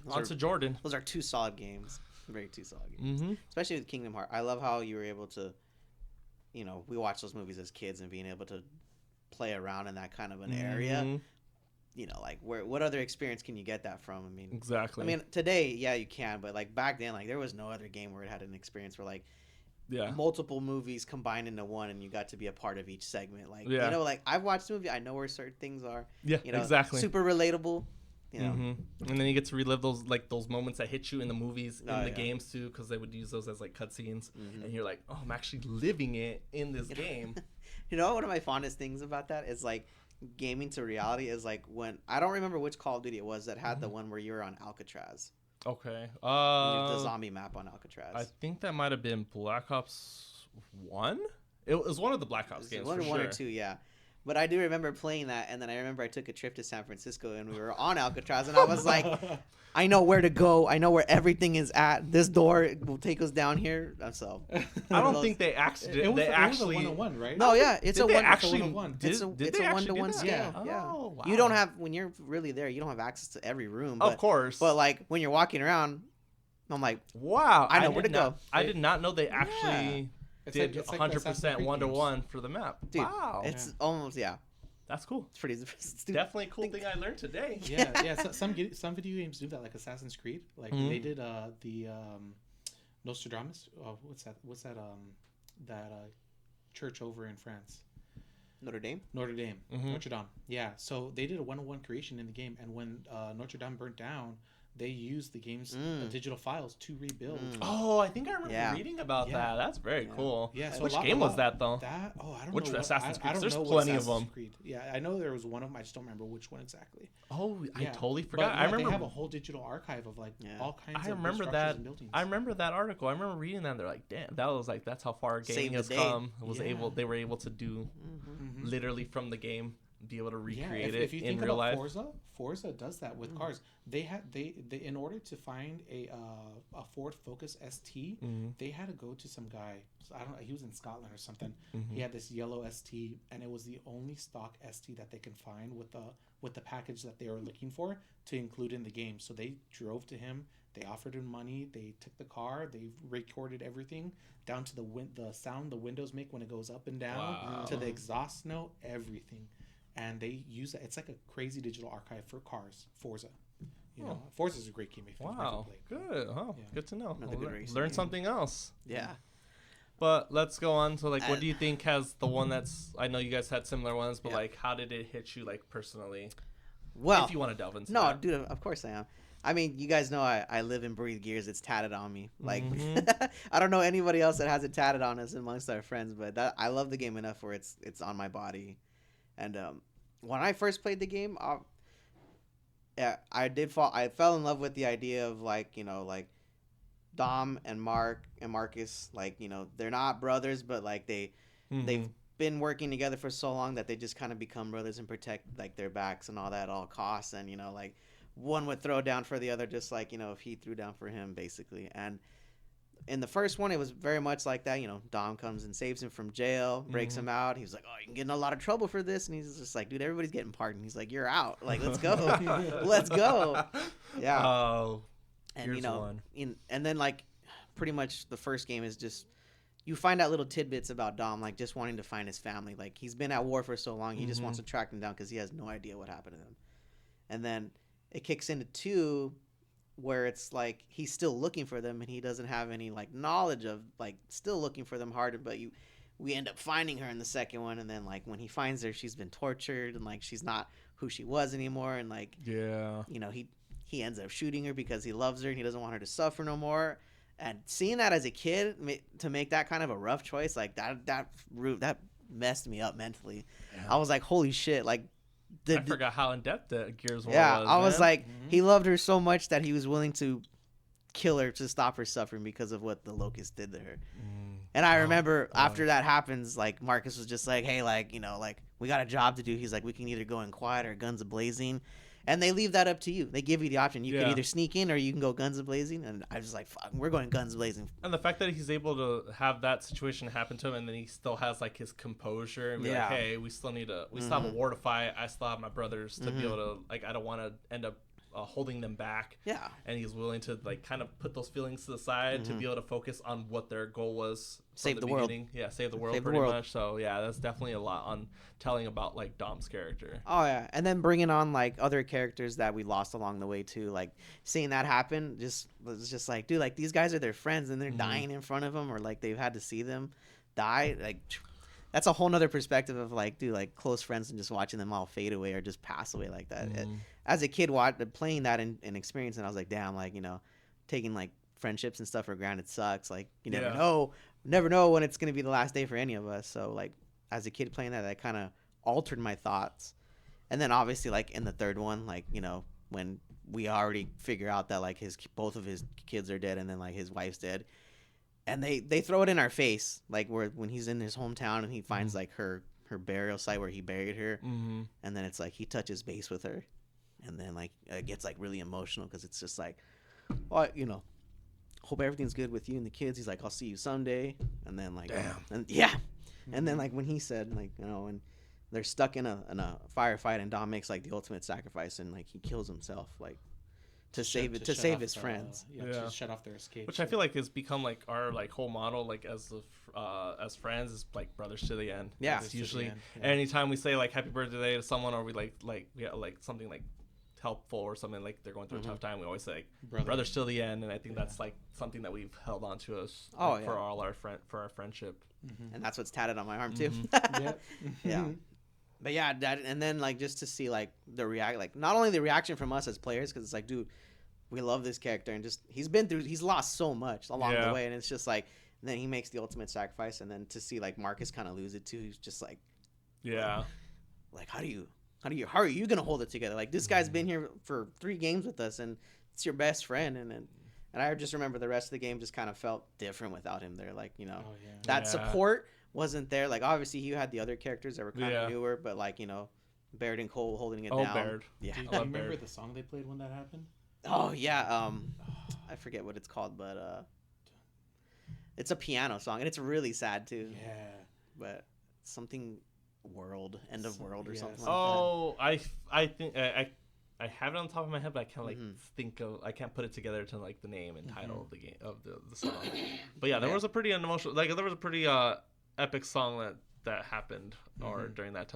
On to Jordan. Those are two solid games. Two solid games. Especially with Kingdom Hearts. I love how you were able to, we watched those movies as kids, and being able to play around in that kind of an area, like what other experience can you get that from? I mean, exactly. I mean, today, you can, but like back then, like there was no other game where it had an experience where like multiple movies combined into one, and you got to be a part of each segment. Like like I've watched the movie, I know where certain things are. Yeah, exactly. Super relatable. And then you get to relive those moments that hit you in the movies, in the games too, because they would use those as like cutscenes, and you're like, oh, I'm actually living it in this game. One of my fondest things about that is like gaming to reality is like when I don't remember which Call of Duty it was that had the one where you were on Alcatraz. Okay. The zombie map on Alcatraz. I think that might have been Black Ops 1. It was one of the Black Ops games. One or two, yeah. But I do remember playing that, and then I remember I took a trip to San Francisco, and we were on Alcatraz, and I was like, I know where to go. I know where everything is at. This door will take us down here. So I don't think they actually. It was a 1-on-1, right? No, yeah, it's a 1-on-1. It's a 1-to-1 scale. Yeah. Oh, wow. You don't have, when you're really there, you don't have access to every room. But, of course. But like when you're walking around, I'm like, wow, I know where to go. I did not know they actually did 100% 1-to-1 for the map. Dude, wow, it's almost That's cool. It's pretty. Definitely a cool thing I learned today. Yeah. So, some video games do that, like Assassin's Creed. Like they did the Nostradamus. What's that? That church over in France. Notre Dame. Notre Dame. Yeah. So they did a 1-to-1 creation in the game, and when Notre Dame burnt down, they used the game's digital files to rebuild. Oh, I think I remember reading about that. That's very cool. Yeah. So which game was that though? I don't know. Which Assassin's Creed? There's plenty of them. Yeah, I know there was one of them. I just don't remember which one exactly. Oh, I totally forgot. But, I remember they have a whole digital archive of like all kinds of structures and buildings. I remember that article. I remember reading that. And they're like, damn, that was like that's how far gaming has come. They were able to do literally from the game be able to recreate if you in think real about life. Forza does that with cars. They in order to find a Ford Focus ST, they had to go to some guy. I don't know. He was in Scotland or something. He had this yellow ST, and it was the only stock ST that they can find with the package that they were looking for to include in the game. So they drove to him. They offered him money. They took the car. They recorded everything down to the sound the windows make when it goes up and down, to the exhaust note, everything. And they use it. It's like a crazy digital archive for cars. Forza. Forza is a great game if you've never played. Good. Oh, good to know. Learn game. something else. Yeah. But let's go on to what do you think has the one that's? I know you guys had similar ones, but how did it hit you personally? Well, if you want to delve into that. Dude, of course I am. I mean, you guys know I live and breathe Gears. It's tatted on me. I don't know anybody else that has it tatted on us amongst our friends, but I love the game enough where it's on my body. And when I first played the game, I fell in love with the idea of Dom and Marcus, they're not brothers, but they've been working together for so long that they just kind of become brothers and protect their backs and all that at all costs. And one would throw down for the other, just if he threw down for him, basically. And in the first one, it was very much like that. Dom comes and saves him from jail, breaks him out. He's like, "Oh, you can get in a lot of trouble for this." And he's just like, "Dude, everybody's getting pardoned." He's like, "You're out. Let's go, let's go." Yeah. Oh. And and then pretty much the first game is just you find out little tidbits about Dom, just wanting to find his family. He's been at war for so long, he just wants to track them down because he has no idea what happened to them. And then it kicks into 2. Where it's he's still looking for them and he doesn't have any knowledge of still looking for them harder, but we end up finding her in the second one. And then when he finds her, she's been tortured and she's not who she was anymore. And he ends up shooting her because he loves her and he doesn't want her to suffer no more. And seeing that as a kid, to make that kind of a rough choice, that messed me up mentally. I was like, holy shit, I forgot how in depth the Gears War was. Yeah, I was he loved her so much that he was willing to kill her to stop her suffering because of what the Locust did to her. And I remember after that happens, Marcus was just hey, we got a job to do. He's we can either go in quiet or guns a-blazing. And they leave that up to you. They give you the option. You can either sneak in or you can go guns a-blazing. And I was like, fuck, we're going guns a-blazing. And the fact that he's able to have that situation happen to him and then he still has his composure and be hey, we still have a war to fight. I still have my brothers to be able to, I don't want to end up holding them back. Yeah. And he's willing to kind of put those feelings to the side to be able to focus on what their goal was. Save the world. Yeah, save the world pretty much. So yeah, that's definitely a lot on telling about Dom's character. Oh yeah, and then bringing on other characters that we lost along the way too. Seeing that happen was just dude, these guys are their friends and they're dying in front of them, or they've had to see them die. That's a whole nother perspective of dude, close friends and just watching them all fade away or just pass away like that. As a kid, playing that and experiencing, I was like, damn, taking friendships and stuff for granted sucks. You never know when it's gonna be the last day for any of us. So as a kid playing that kind of altered my thoughts. And then obviously in the third one, when we already figure out that both of his kids are dead and then his wife's dead, and they throw it in our face when he's in his hometown and he finds her burial site where he buried her, and then it's he touches base with her, and then it gets really emotional because it's just well, hope everything's good with you and the kids. He's I'll see you someday. And then damn. And yeah. And then when he said when they're stuck in a firefight and Dom makes the ultimate sacrifice and he kills himself to save his friends. To shut off their escape. Which I feel has become our whole model as friends is brothers to the end. Yeah. It's usually anytime we say happy birthday to someone or we something helpful or something they're going through a tough time, we always say brothers till the end. And I think that's something that we've held on to us for all our friendship. And that's what's tatted on my arm too. Yeah. But yeah, that, and then just to see the not only the reaction from us as players, because it's dude, we love this character and just he's lost so much along the way, and it's just and then he makes the ultimate sacrifice, and then to see Marcus kind of lose it too, he's just how are you gonna hold it together? This guy's been here for 3 games with us and it's your best friend, and I just remember the rest of the game just kind of felt different without him there. That support wasn't there. Obviously you had the other characters that were kind of newer, but Baird and Cole holding it Oh, down. Baird. Yeah. Do you love remember Baird. the song they played when that happened? Oh yeah. I forget what it's called, but it's a piano song, and it's really sad too. Yeah. But something world, end of world, or Yes. something like Oh, I think I have it on top of my head, but I can't like think of. I can't put it together to like the name and title of the game of the song. But yeah, there was a pretty emotional, like there was a pretty epic song that happened or during that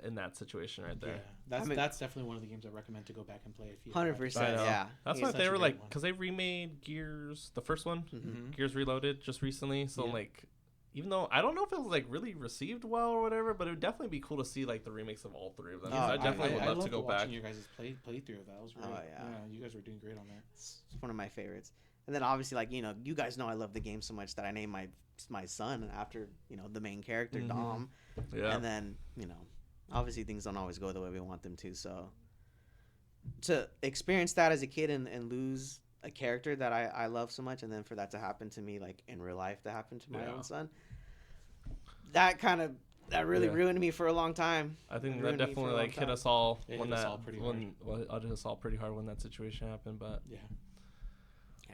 in that situation right there. Yeah, that's definitely one of the games I recommend to go back and play if you. 100%. I know. Yeah. That's It's why such they a were great like, one. because they remade Gears, the first one, Mm-hmm. Gears Reloaded, just recently. So Yeah. like, even though I don't know if it was like really received well or whatever, but it would definitely be cool to see like the remakes of all three of them. Oh, I definitely would love to loved go watching back. your guys' playthrough of that. It was really, yeah. you guys were doing great on that. It's one of my favorites. And then obviously, like, you know, you guys know I love the game so much that I named my son after, you know, the main character, Dom. Yeah. And then, you know, obviously things don't always go the way we want them to. So to experience that as a kid and lose a character that I love so much, and then for that to happen to me, like in real life, to happen to my own son, that really ruined me for a long time. I think that Ruined me for definitely a like long hit us all It when hit us that all pretty hit us all pretty hard when that situation happened. But Yeah.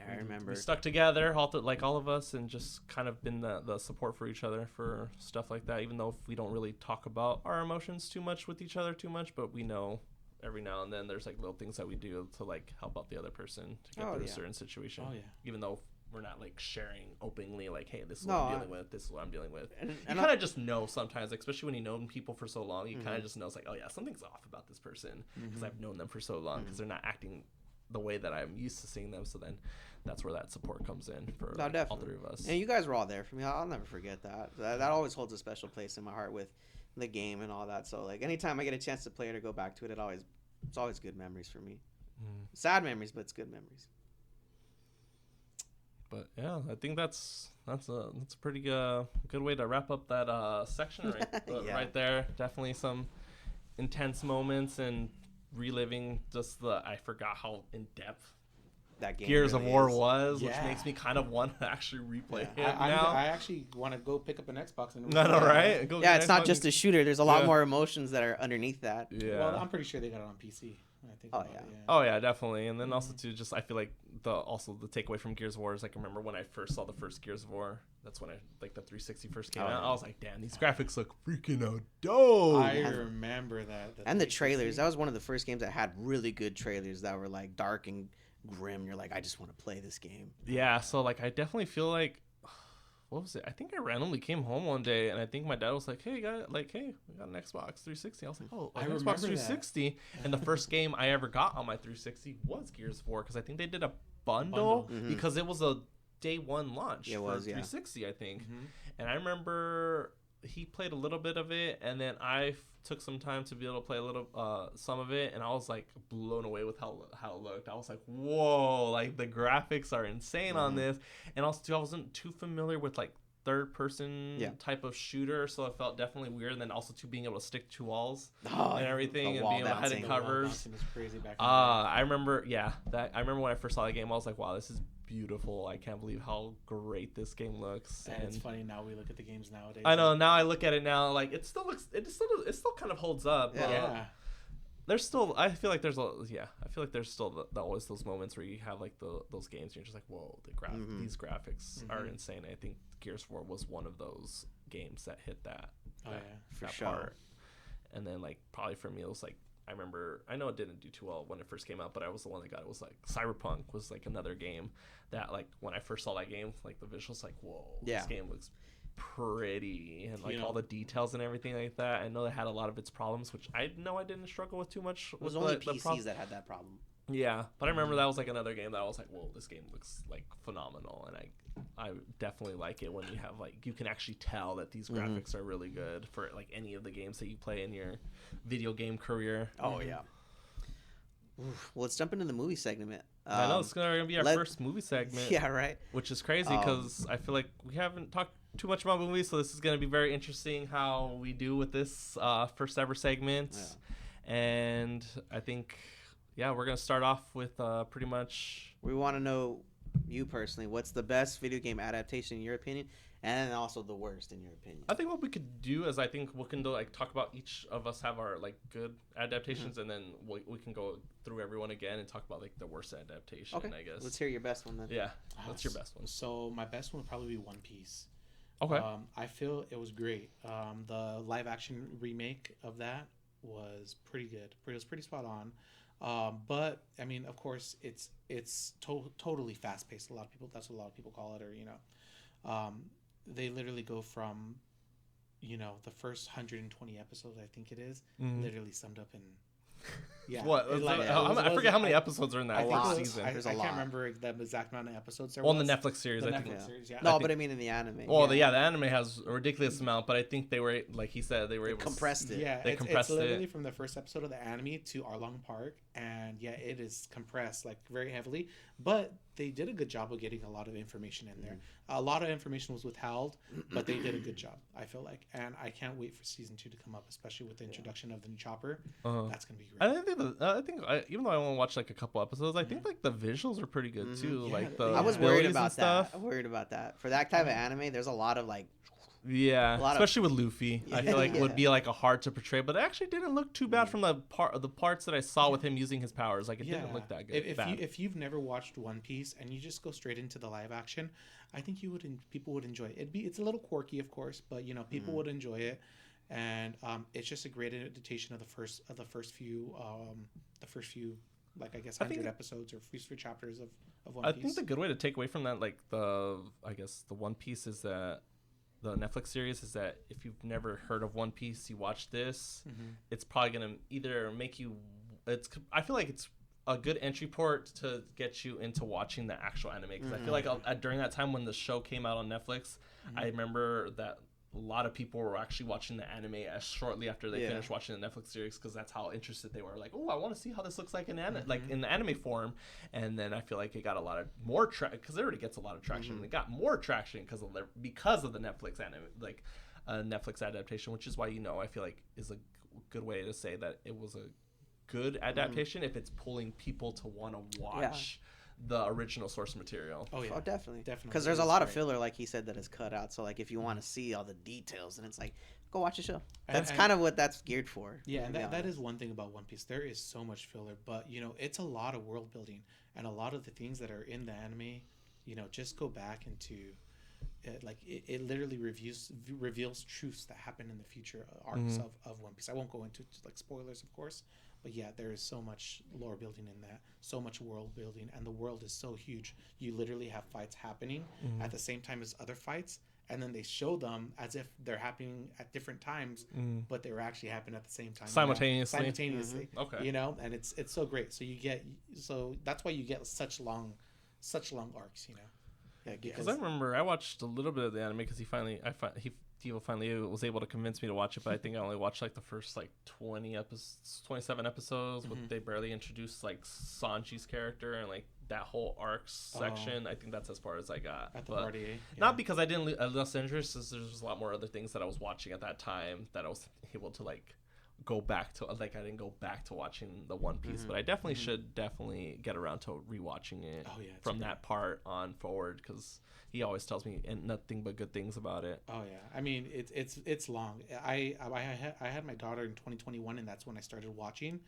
I remember. we stuck together, like all of us, and just kind of been the support for each other for stuff like that. Even though we don't really talk about our emotions too much with each other too much, but we know every now and then there's like little things that we do to like help out the other person to get through a certain situation. Oh yeah. Even though we're not like sharing openly, like, hey, this is No, what I'm dealing with. This is what I'm dealing with. And You I- kind of just know sometimes, like, especially when you know people for so long. You kind of just know, it's like, oh yeah, something's off about this person because I've known them for so long because they're not acting the way that I'm used to seeing them. So then that's where that support comes in for No, like, all definitely. three of us. And you guys were all there for me. I'll never forget that. That always holds a special place in my heart with the game and all that. So like anytime I get a chance to play it or go back to it, it's always good memories for me. Sad memories, but it's good memories. But yeah, I think that's a pretty good way to wrap up that section right there. Definitely some intense moments and reliving just I forgot how in depth That game Gears of really War is. was, which Yeah. makes me kind of want to actually replay it I now. actually want to go pick up an Xbox and. I know, right? Go Yeah, get it's not Xbox just a and- shooter. There's a lot Yeah. more emotions that are underneath that. Yeah. Well, I'm pretty sure they got it on PC. I think. Oh, about yeah. it, Oh yeah, definitely. And then also too, just I feel like the takeaway from Gears of War is like I remember when I first saw the first Gears of War. That's when the 360 first came out. I was like, damn, these graphics look freaking dope. I remember that. And the trailers. That was one of the first games that had really good trailers that were like dark and grim. You're like, I just want to play this game. Yeah, so like I definitely feel like what was it? I think I randomly came home one day and I think my dad was like, "Hey, we got an Xbox 360." I was like, "Oh, I an remember Xbox 360." And the first game I ever got on my 360 was Gears of War because I think they did a bundle because it was a day one launch It for was, yeah. 360, I think. And I remember he played a little bit of it, and then I took some time to be able to play a little some of it, and I was like blown away with how it looked. I was like, whoa, like the graphics are insane on this. And also too, I wasn't too familiar with like third person type of shooter, so it felt definitely weird. And then also too being able to stick to walls and everything, and being able to hide in covers. I remember when I first saw the game, I was like, wow, this is beautiful. I can't believe how great this game looks. And it's funny now we look at the games nowadays. I know, now I look at it now, like it still kind of holds up. Yeah. There's still, I feel like there's still always those moments where you have like those games and you're just like, whoa, these graphics are insane. I think Gears of War was one of those games that hit that. For that sure. part. And then like probably for me it was like, I know it didn't do too well when it first came out, but I was the one that got it. Was like Cyberpunk was like another game that like when I first saw that game, like the visuals, like, whoa, this game looks pretty, and like all the details and everything like that. I know it had a lot of its problems, which I know I didn't struggle with too much. It was only PCs that had that problem. Yeah, but I remember that was like another game that I was like, whoa, this game looks like phenomenal, and I definitely like it when you have like, you can actually tell that these graphics are really good for like any of the games that you play in your video game career. Oh yeah. Oof. Well, let's jump into the movie segment. I know it's gonna be our first movie segment. Yeah, right. Which is crazy because I feel like we haven't talked too much about movies, so this is gonna be very interesting how we do with this first ever segment. Yeah. And I think, we're gonna start off with pretty much. We want to know, you personally, what's the best video game adaptation in your opinion, and also the worst in your opinion. I think what we could do is we can do, like, talk about each of us have our like good adaptations, and then we can go through everyone again and talk about like the worst adaptation. Okay, I guess. Let's hear your best one then. Yeah, what's your best one? So my best one would probably be One Piece. Okay. I feel it was great. The live action remake of that was pretty good. It was pretty spot on. But I mean, of course, it's totally fast paced. That's what a lot of people call it, or they literally go from, the first 120 episodes, I think it is, literally summed up in. Yeah. What? I forget how many episodes are in that season. I can't remember the exact amount of episodes there was. On the Netflix series, I think. Series, yeah. No, but I mean in the anime. Well, the anime has a ridiculous amount, but I think they were, like he said, they were able to compressed it. Yeah, they compressed it's literally it from the first episode of the anime to Arlong Park, and yeah, it is compressed like very heavily. But they did a good job of getting a lot of information in there. A lot of information was withheld, but they did a good job, I feel like. And I can't wait for season 2 to come up, especially with the introduction of the new Chopper. That's gonna be great. I think even though I only watched like a couple episodes, I think like the visuals are pretty good too. Yeah, like I was worried about that. I'm worried about that. For that type of anime, there's a lot of like. Yeah, especially with Luffy, I feel like it would be like a hard to portray, but it actually didn't look too bad from the parts that I saw with him using his powers. Like it didn't look that good. If you've never watched One Piece and you just go straight into the live action, I think people would enjoy it. It's a little quirky, of course, but people would enjoy it, and it's just a great adaptation of the first few like I guess 100 episodes or few chapters of One Piece. I think the good way to take away from that, like the One Piece is that. The Netflix series is that if you've never heard of One Piece, you watch this, it's probably going to either make you... I feel like it's a good entry port to get you into watching the actual anime. Because I feel like during that time when the show came out on Netflix, I remember that a lot of people were actually watching the anime as shortly after they finished watching the Netflix series, because that's how interested they were. Like, oh, I want to see how this looks like in in the anime form. And then I feel like it got a lot of more because it already gets a lot of traction. And it got more traction because of the Netflix anime, Netflix adaptation, which is why I feel like is a good way to say that it was a good adaptation if it's pulling people to want to watch. The original source material. Oh yeah, definitely. Because there's a lot of filler, like he said, that is cut out. So like, if you want to see all the details, then it's like, go watch the show. That's kind of what that's geared for. Yeah, and that is one thing about One Piece. There is so much filler, but it's a lot of world building, and a lot of the things that are in the anime, just go back into. It literally reveals truths that happen in the future arcs of One Piece. I won't go into like spoilers, of course, but yeah, there is so much lore building in that, so much world building, and the world is so huge. You literally have fights happening at the same time as other fights, and then they show them as if they're happening at different times, but they were actually happening at the same time. Simultaneously. Okay. And it's so great. So that's why you get such long arcs. Yeah, because I remember I watched a little bit of the anime because he finally was able to convince me to watch it, but I think I only watched like the first 27 episodes. They barely introduced like Sanji's character and like that whole arc section. I think that's as far as I got. At the party, not because I lost interest, because there's a lot more other things that I was watching at that time that I was able to like go back to. Like I didn't go back to watching the One Piece, but I definitely should get around to rewatching it from that part on forward, because he always tells me nothing but good things about it. Oh yeah, I mean it's long. I had my daughter in 2021, and that's when I started watching,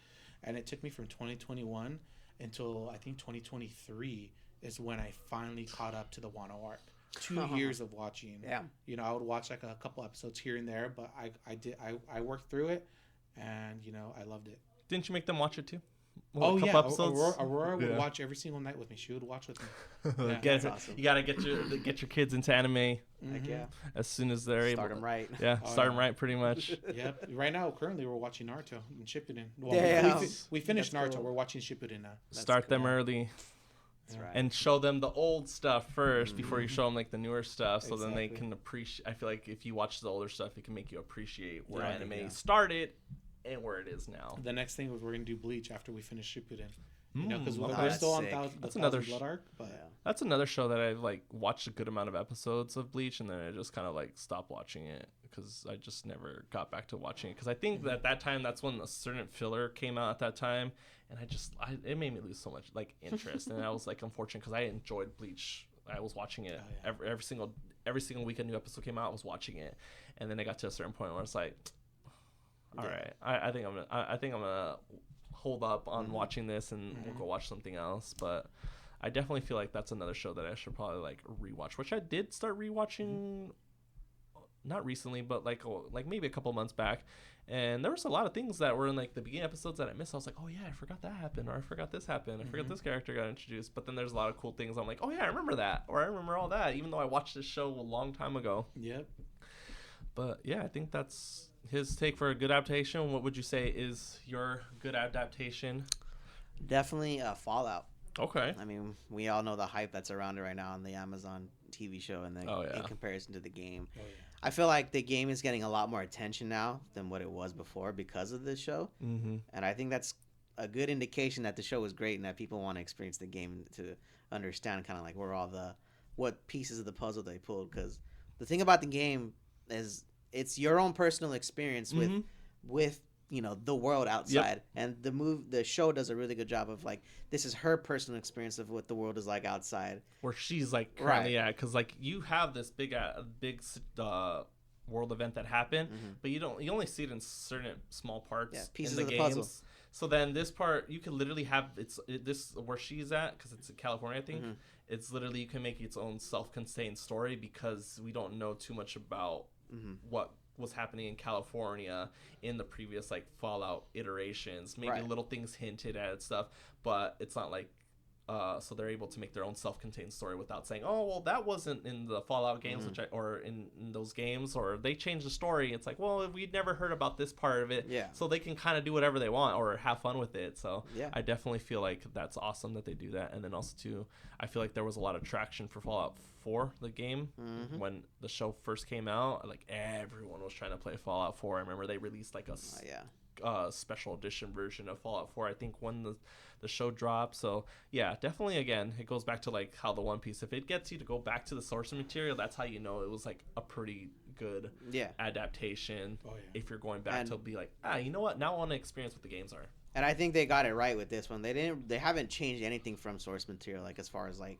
and it took me from 2021 until I think 2023 is when I finally caught up to the Wano arc. 2 years of watching. Yeah. I would watch like a couple episodes here and there, but I worked through it, and I loved it. Didn't you make them watch it too? Episodes? Aurora would watch every single night with me. She would watch with me. That's awesome. You gotta get your kids into anime. Heck yeah. As soon as they're able. Start them right. Yeah, start them right, pretty much. Yep. Right now, currently, we're watching Naruto and Shippuden. Well, we finished Naruto. Cool. We're watching Shippuden now. Start them early. That's right. And show them the old stuff first before you show them like the newer stuff, so then they can appreciate. I feel like if you watch the older stuff, it can make you appreciate where anime started and where it is now. The next thing was we're gonna do Bleach after we finish Shippuden. Because we're still on that's another blood arc, but that's another show that I've like watched a good amount of episodes of Bleach, and then I just kind of like stopped watching it because I just never got back to watching it, because I think that that time that's when a certain filler came out at that time, and it made me lose so much like interest, and I was like unfortunate because I enjoyed Bleach I was watching it. Oh, yeah. every single week a new episode came out, I was watching it, and then I got to a certain point where it's like, all right, I think I'm gonna hold up on watching this, and we'll go watch something else. But I definitely feel like that's another show that I should probably like rewatch, which I did start rewatching, not recently, but like maybe a couple months back. And there was a lot of things that were in like the beginning episodes that I missed. I was like, oh yeah, I forgot that happened, or I forgot this happened, I forgot this character got introduced. But then there's a lot of cool things. I'm like, oh yeah, I remember that, or I remember all that, even though I watched this show a long time ago. Yep. But yeah, I think that's his take for a good adaptation. What would you say is your good adaptation? Definitely Fallout. Okay. I mean, we all know the hype that's around it right now on the Amazon TV show, and then in comparison to the game. Oh, yeah. I feel like the game is getting a lot more attention now than what it was before because of this show. Mm-hmm. And I think that's a good indication that the show was great and that people want to experience the game to understand kind of like what pieces of the puzzle they pulled. Because the thing about the game is it's your own personal experience with the world outside. Yep. And the show does a really good job of like, this is her personal experience of what the world is like outside, where she's like currently at, because like you have this big world event that happened, but you only see it in certain small parts, pieces in the of the games. puzzle. So then this part you could literally have this where she's at, because it's in California, I think. It's literally, you can make its own self-contained story, because we don't know too much about what was happening in California in the previous like Fallout iterations. Maybe little things hinted at stuff, but it's not like so they're able to make their own self-contained story without saying, oh well, that wasn't in the Fallout games, or in those games, or they changed the story. It's like, well, we'd never heard about this part of it, so they can kind of do whatever they want or have fun with it. So I definitely feel like that's awesome that they do that. And then also too, I feel like there was a lot of traction for Fallout 4, the game, when the show first came out. Like everyone was trying to play Fallout 4. I remember they released like a special edition version of Fallout 4, I think, when the show dropped. So yeah, definitely, again, it goes back to like how the One Piece, if it gets you to go back to the source material, that's how you know it was like a pretty good adaptation. If you're going back to be like, you know what, now I want to experience what the games are. And I think they got it right with this one. They haven't changed anything from source material, like as far as like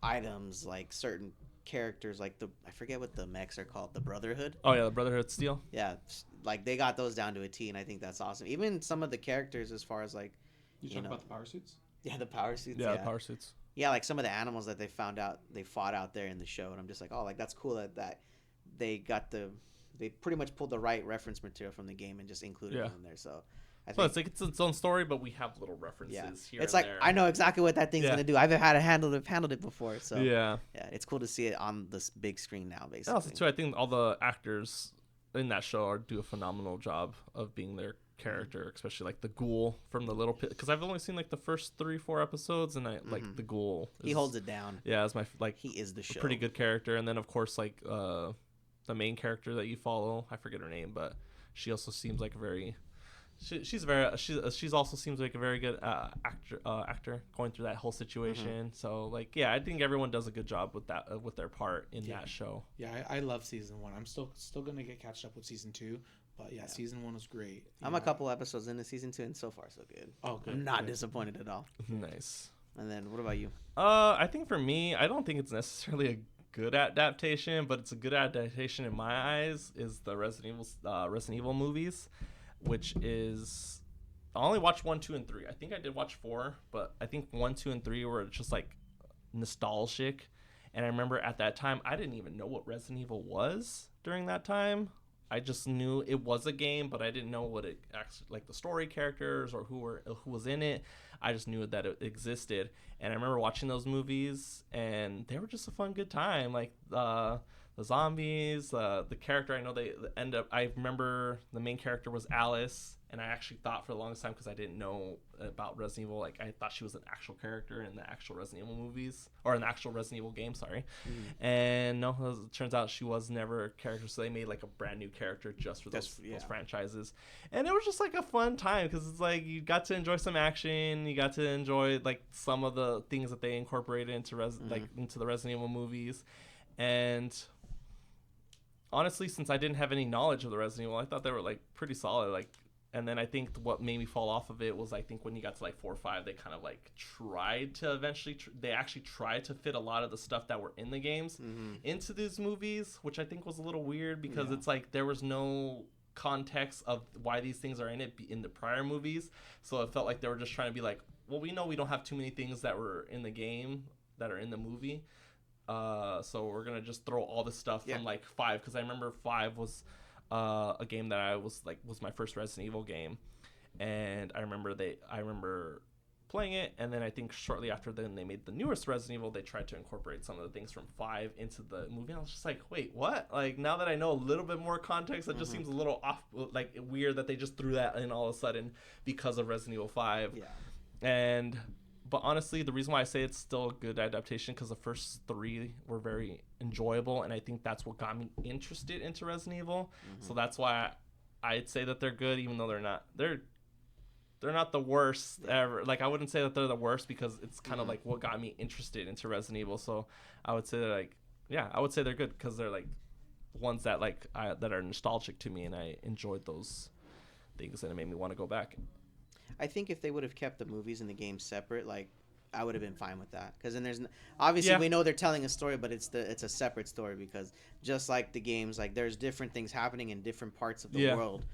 items, like certain characters, like I forget what the mechs are called, the Brotherhood. Oh yeah, the Brotherhood Steel. Yeah, like they got those down to a T, and I think that's awesome. Even some of the characters, as far as like, you talking about the power suits? Yeah, the power suits. Yeah, the power suits. Yeah, like some of the animals that they fought out there in the show, and I'm just like, oh, like that's cool that they pretty much pulled the right reference material from the game and just included it in there. So I think it's like it's its own story, but we have little references here. It's like there. I know exactly what that thing's gonna do. I've had it handled it before. So yeah, it's cool to see it on this big screen now. Basically, also too, I think all the actors in that show do a phenomenal job of being their character, especially like the ghoul from the little pit, because I've only seen like the first 3-4 episodes, and I like the ghoul. He holds it down. Yeah, as my he is the show. Pretty good character. And then of course like the main character that you follow, I forget her name, but she also seems like a very she's also seems like a very good actor going through that whole situation. So like I think everyone does a good job with that with their part in that show. I love season 1. I'm still gonna get catched up with season 2, but season 1 was great. I'm a couple episodes into season 2, and so far so good. Oh, good. I'm not disappointed at all. Nice. And then what about you? I think for me, I don't think it's necessarily a good adaptation, but it's a good adaptation in my eyes, is the Resident Evil movies, which is, I only watched 1, 2, and 3. I think I did watch 4, but I think 1, 2, and 3 were just like nostalgic. And I remember at that time, I didn't even know what Resident Evil was during that time. I just knew it was a game, but I didn't know what it actually, like the story characters or who was in it. I just knew that it existed. And I remember watching those movies, and they were just a fun, good time. Like the zombies, the character, I know they end up, I remember the main character was Alice, and I actually thought for the longest time, because I didn't know about Resident Evil, like I thought she was an actual character in the actual Resident Evil movies, or in the actual Resident Evil game, sorry. And no, it turns out she was never a character, so they made like a brand new character just for those franchises. And it was just like a fun time, because it's like you got to enjoy some action, you got to enjoy like some of the things that they incorporated into into the Resident Evil movies. And honestly, since I didn't have any knowledge of the Resident Evil, I thought they were like pretty solid. Like And then I think what made me fall off of it was I think when you got to like 4 or 5, they kind of like tried to eventually they actually tried to fit a lot of the stuff that were in the games into these movies, which I think was a little weird because it's like there was no context of why these things are in it in the prior movies. So it felt like they were just trying to be like, well, we know we don't have too many things that were in the game that are in the movie. So we're going to just throw all the stuff from like 5, because I remember 5 was a game that was my first Resident Evil game, and I remember playing it, and then I think shortly after then they made the newest Resident Evil. They tried to incorporate some of the things from 5 into the movie. And I was just like, wait, what? Like, now that I know a little bit more context, it just seems a little off, like weird that they just threw that in all of a sudden because of Resident Evil 5. But honestly, the reason why I say it's still a good adaptation because the first 3 were very enjoyable, and I think that's what got me interested into Resident Evil. So that's why I'd say that they're good, even though they're not the worst ever. Like, I wouldn't say that they're the worst because it's kind of like what got me interested into Resident Evil. So I would say they're I would say they're good because they're like ones that that are nostalgic to me, and I enjoyed those things, and it made me want to go back. I think if they would have kept the movies and the games separate, like, I would have been fine with that. Because then obviously we know they're telling a story, but it's a separate story, because just like the games, like, there's different things happening in different parts of the world.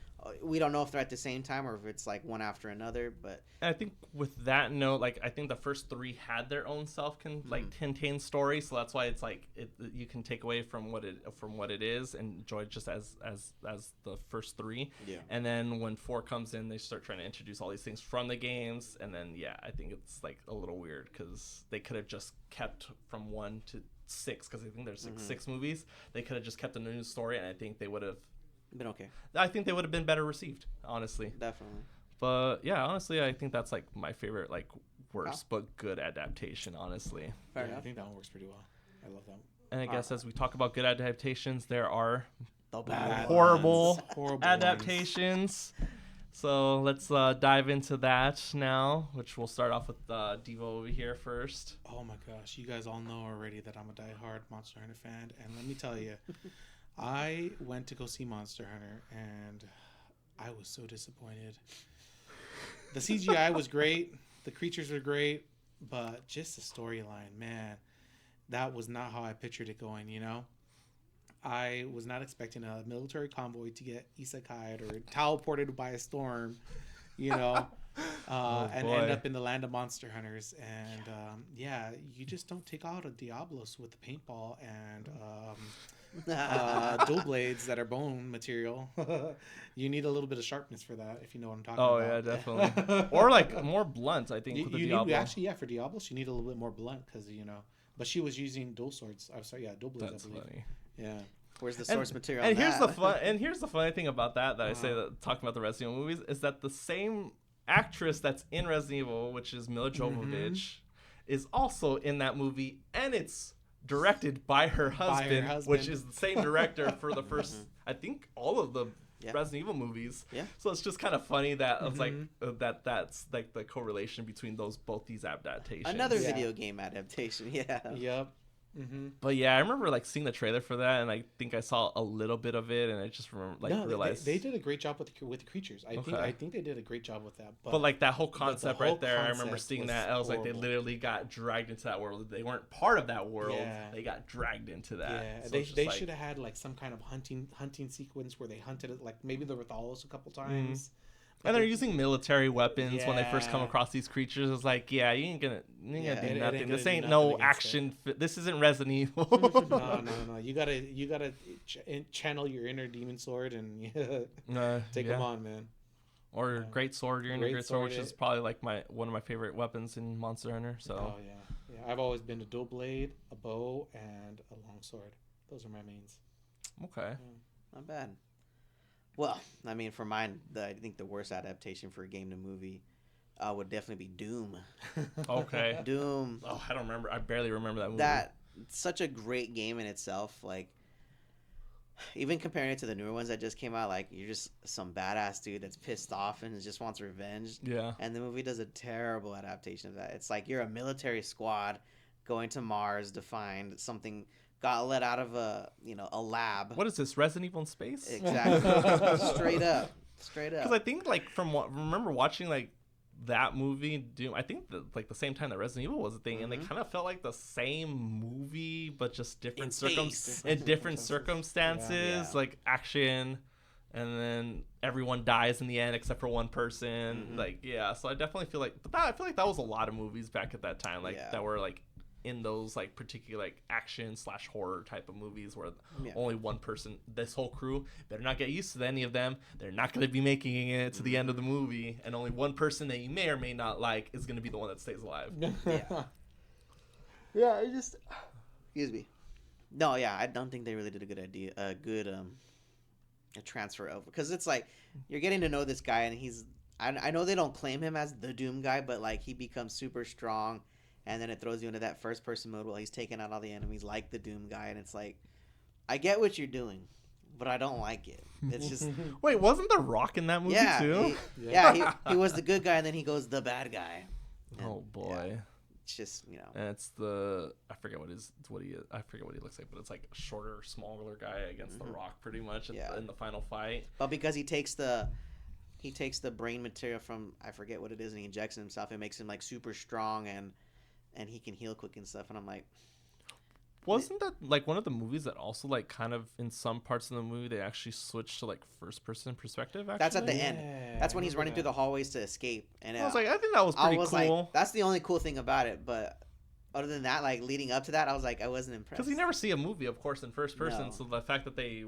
We don't know if they're at the same time or if it's like one after another, but I think with that note, like, I think the first 3 had their own contained story, so that's why it's like you can take away from what it is and enjoy it just as the first 3. And then when 4 comes in, they start trying to introduce all these things from the games, and then I think it's like a little weird because they could have just kept from 1 to 6, because I think there's 6 movies. They could have just kept the new story, and I think they would have been okay. I think they would have been better received, honestly. Definitely. But yeah, honestly, I think that's like my favorite, like, worst but good adaptation, honestly. I think that one works pretty well. I love that one. And I guess as we talk about good adaptations, there are horrible adaptations. So let's dive into that now, which we'll start off with Devo over here first. Oh my gosh, you guys all know already that I'm a diehard Monster Hunter fan, and let me tell you, I went to go see Monster Hunter, and I was so disappointed. The CGI was great, the creatures were great, but just the storyline, man, that was not how I pictured it going, you know? I was not expecting a military convoy to get isekai'd or teleported by a storm, you know, and end up in the land of monster hunters. And you just don't take out a Diablos with the paintball and dual blades that are bone material. You need a little bit of sharpness for that, if you know what I'm talking about. Oh yeah, definitely. Or like more blunt, I think. For Diablos, you need a little bit more blunt because But she was using dual swords. I'm sorry, dual blades. That's I believe. funny. Yeah. Where's the source material? And here's the funny thing about that I say that talking about the Resident Evil movies is that the same actress that's in Resident Evil, which is Mila Jovovich, is also in that movie, and it's directed by her husband, which is the same director for the first, I think, all of the Resident Evil movies. Yeah. So it's just kind of funny that it's like that's like the correlation between both these adaptations. Another video game adaptation. Yeah. Yep. But yeah, I remember like seeing the trailer for that, and I think I saw a little bit of it, and I just realized they did a great job with the creatures. I think they did a great job with that. But like that whole concept right there, I remember seeing that. I was like, they literally got dragged into that world. They weren't part of that world. Yeah. They got dragged into that. Yeah, so they should have had like some kind of hunting sequence where they hunted it, like maybe the Rathalos a couple times. And they're using military weepons when they first come across these creatures. It's like, you ain't gonna do nothing. This ain't no action. This isn't Resident Evil. No. You gotta channel your inner demon sword and take them on, man. Or great sword, your inner great sword, which is probably like one of my favorite weapons in Monster Hunter. So. Oh yeah. I've always been a dual blade, a bow, and a long sword. Those are my mains. Okay. Not bad. Well, I mean, for mine, I think the worst adaptation for a game to movie would definitely be Doom. Okay. Doom. Oh, I don't remember. I barely remember that movie. That's such a great game in itself. Like, even comparing it to the newer ones that just came out, like, you're just some badass dude that's pissed off and just wants revenge. Yeah. And the movie does a terrible adaptation of that. It's like you're a military squad going to Mars to find something. Got let out of a lab. What is this, Resident Evil in space? Exactly. Straight up. Straight up. Because I think like remember watching like that movie Doom. I think like the same time that Resident Evil was a thing, and they kind of felt like the same movie, but just different circumstances, like action, and then everyone dies in the end except for one person. Like so I definitely feel like, I feel like that was a lot of movies back at that time, like that were like in those like particular like action / horror type of movies where only one person, this whole crew better not get used to any of them, they're not going to be making it to the end of the movie, and only one person that you may or may not like is going to be the one that stays alive. I just excuse me. No, I don't think they really did a good a transfer over, because it's like you're getting to know this guy, and I know they don't claim him as the Doom guy, but like he becomes super strong. And then it throws you into that first-person mode while he's taking out all the enemies like the Doom guy. And it's like, I get what you're doing, but I don't like it. It's just... Wait, wasn't The Rock in that movie too? He was the good guy, and then he goes the bad guy. And, oh, boy. It's just, And it's I forget what he looks like, but it's like a shorter, smaller guy against The Rock pretty much in the final fight. But because he takes the brain material from, I forget what it is, and he injects it himself, it makes him like super strong, and he can heal quick and stuff, and I'm like, wasn't that like one of the movies that also like kind of in some parts of the movie they actually switched to like first person perspective? Actually, that's at the end. That's when he's running through the hallways to escape. And I was like, I think that was pretty cool. Like, that's the only cool thing about it. But other than that, like leading up to that, I was like, I wasn't impressed. Because you never see a movie, of course, in first person. No. So the fact that they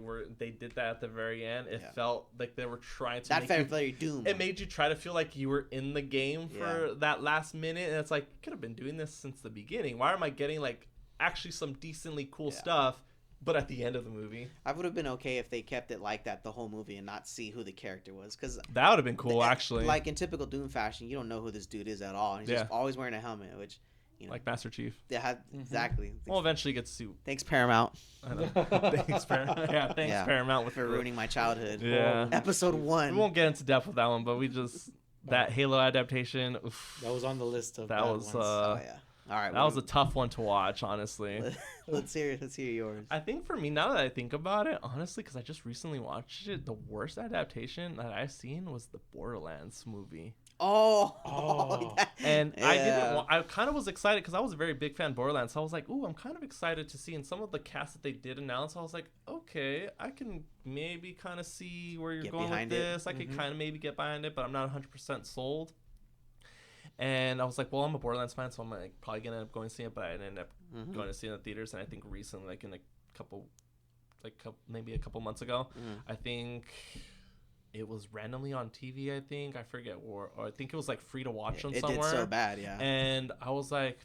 did that at the very end, it felt like they were trying to. That felt very Doom. It made you try to feel like you were in the game for that last minute, and it's like, you could have been doing this since the beginning. Why am I getting like actually some decently cool stuff, but at the end of the movie? I would have been okay if they kept it like that the whole movie and not see who the character was, because that would have been cool. Actually, like in typical Doom fashion, you don't know who this dude is at all, and he's just always wearing a helmet, which. Like Master Chief. Yeah, exactly. Well, eventually gets sued. Thanks, Paramount. I know. Thanks, Paramount. Yeah, thanks, Paramount. For ruining my childhood. Yeah. Episode 1. We won't get into depth with that one, but we just... That Halo adaptation... Oof, that was on the list of that was, ones. All right. That was a tough one to watch, honestly. Let's hear yours. I think for me, now that I think about it, honestly, because I just recently watched it, the worst adaptation that I've seen was the Borderlands movie. And I kind of was excited because I was a very big fan of Borderlands. So I was like, ooh, I'm kind of excited to see. And some of the cast that they did announce, I was like, okay, I can maybe kind of see where you're going with this. I could kind of maybe get behind it, but I'm not 100% sold. And I was like, well, I'm a Borderlands fan, so I'm like probably gonna end up going to see it, but I ended up going to see it in the theaters. And I think recently, like in maybe a couple months ago, I think it was randomly on TV. I think I forget, or I think it was like free to watch on somewhere. It did so bad, And I was like,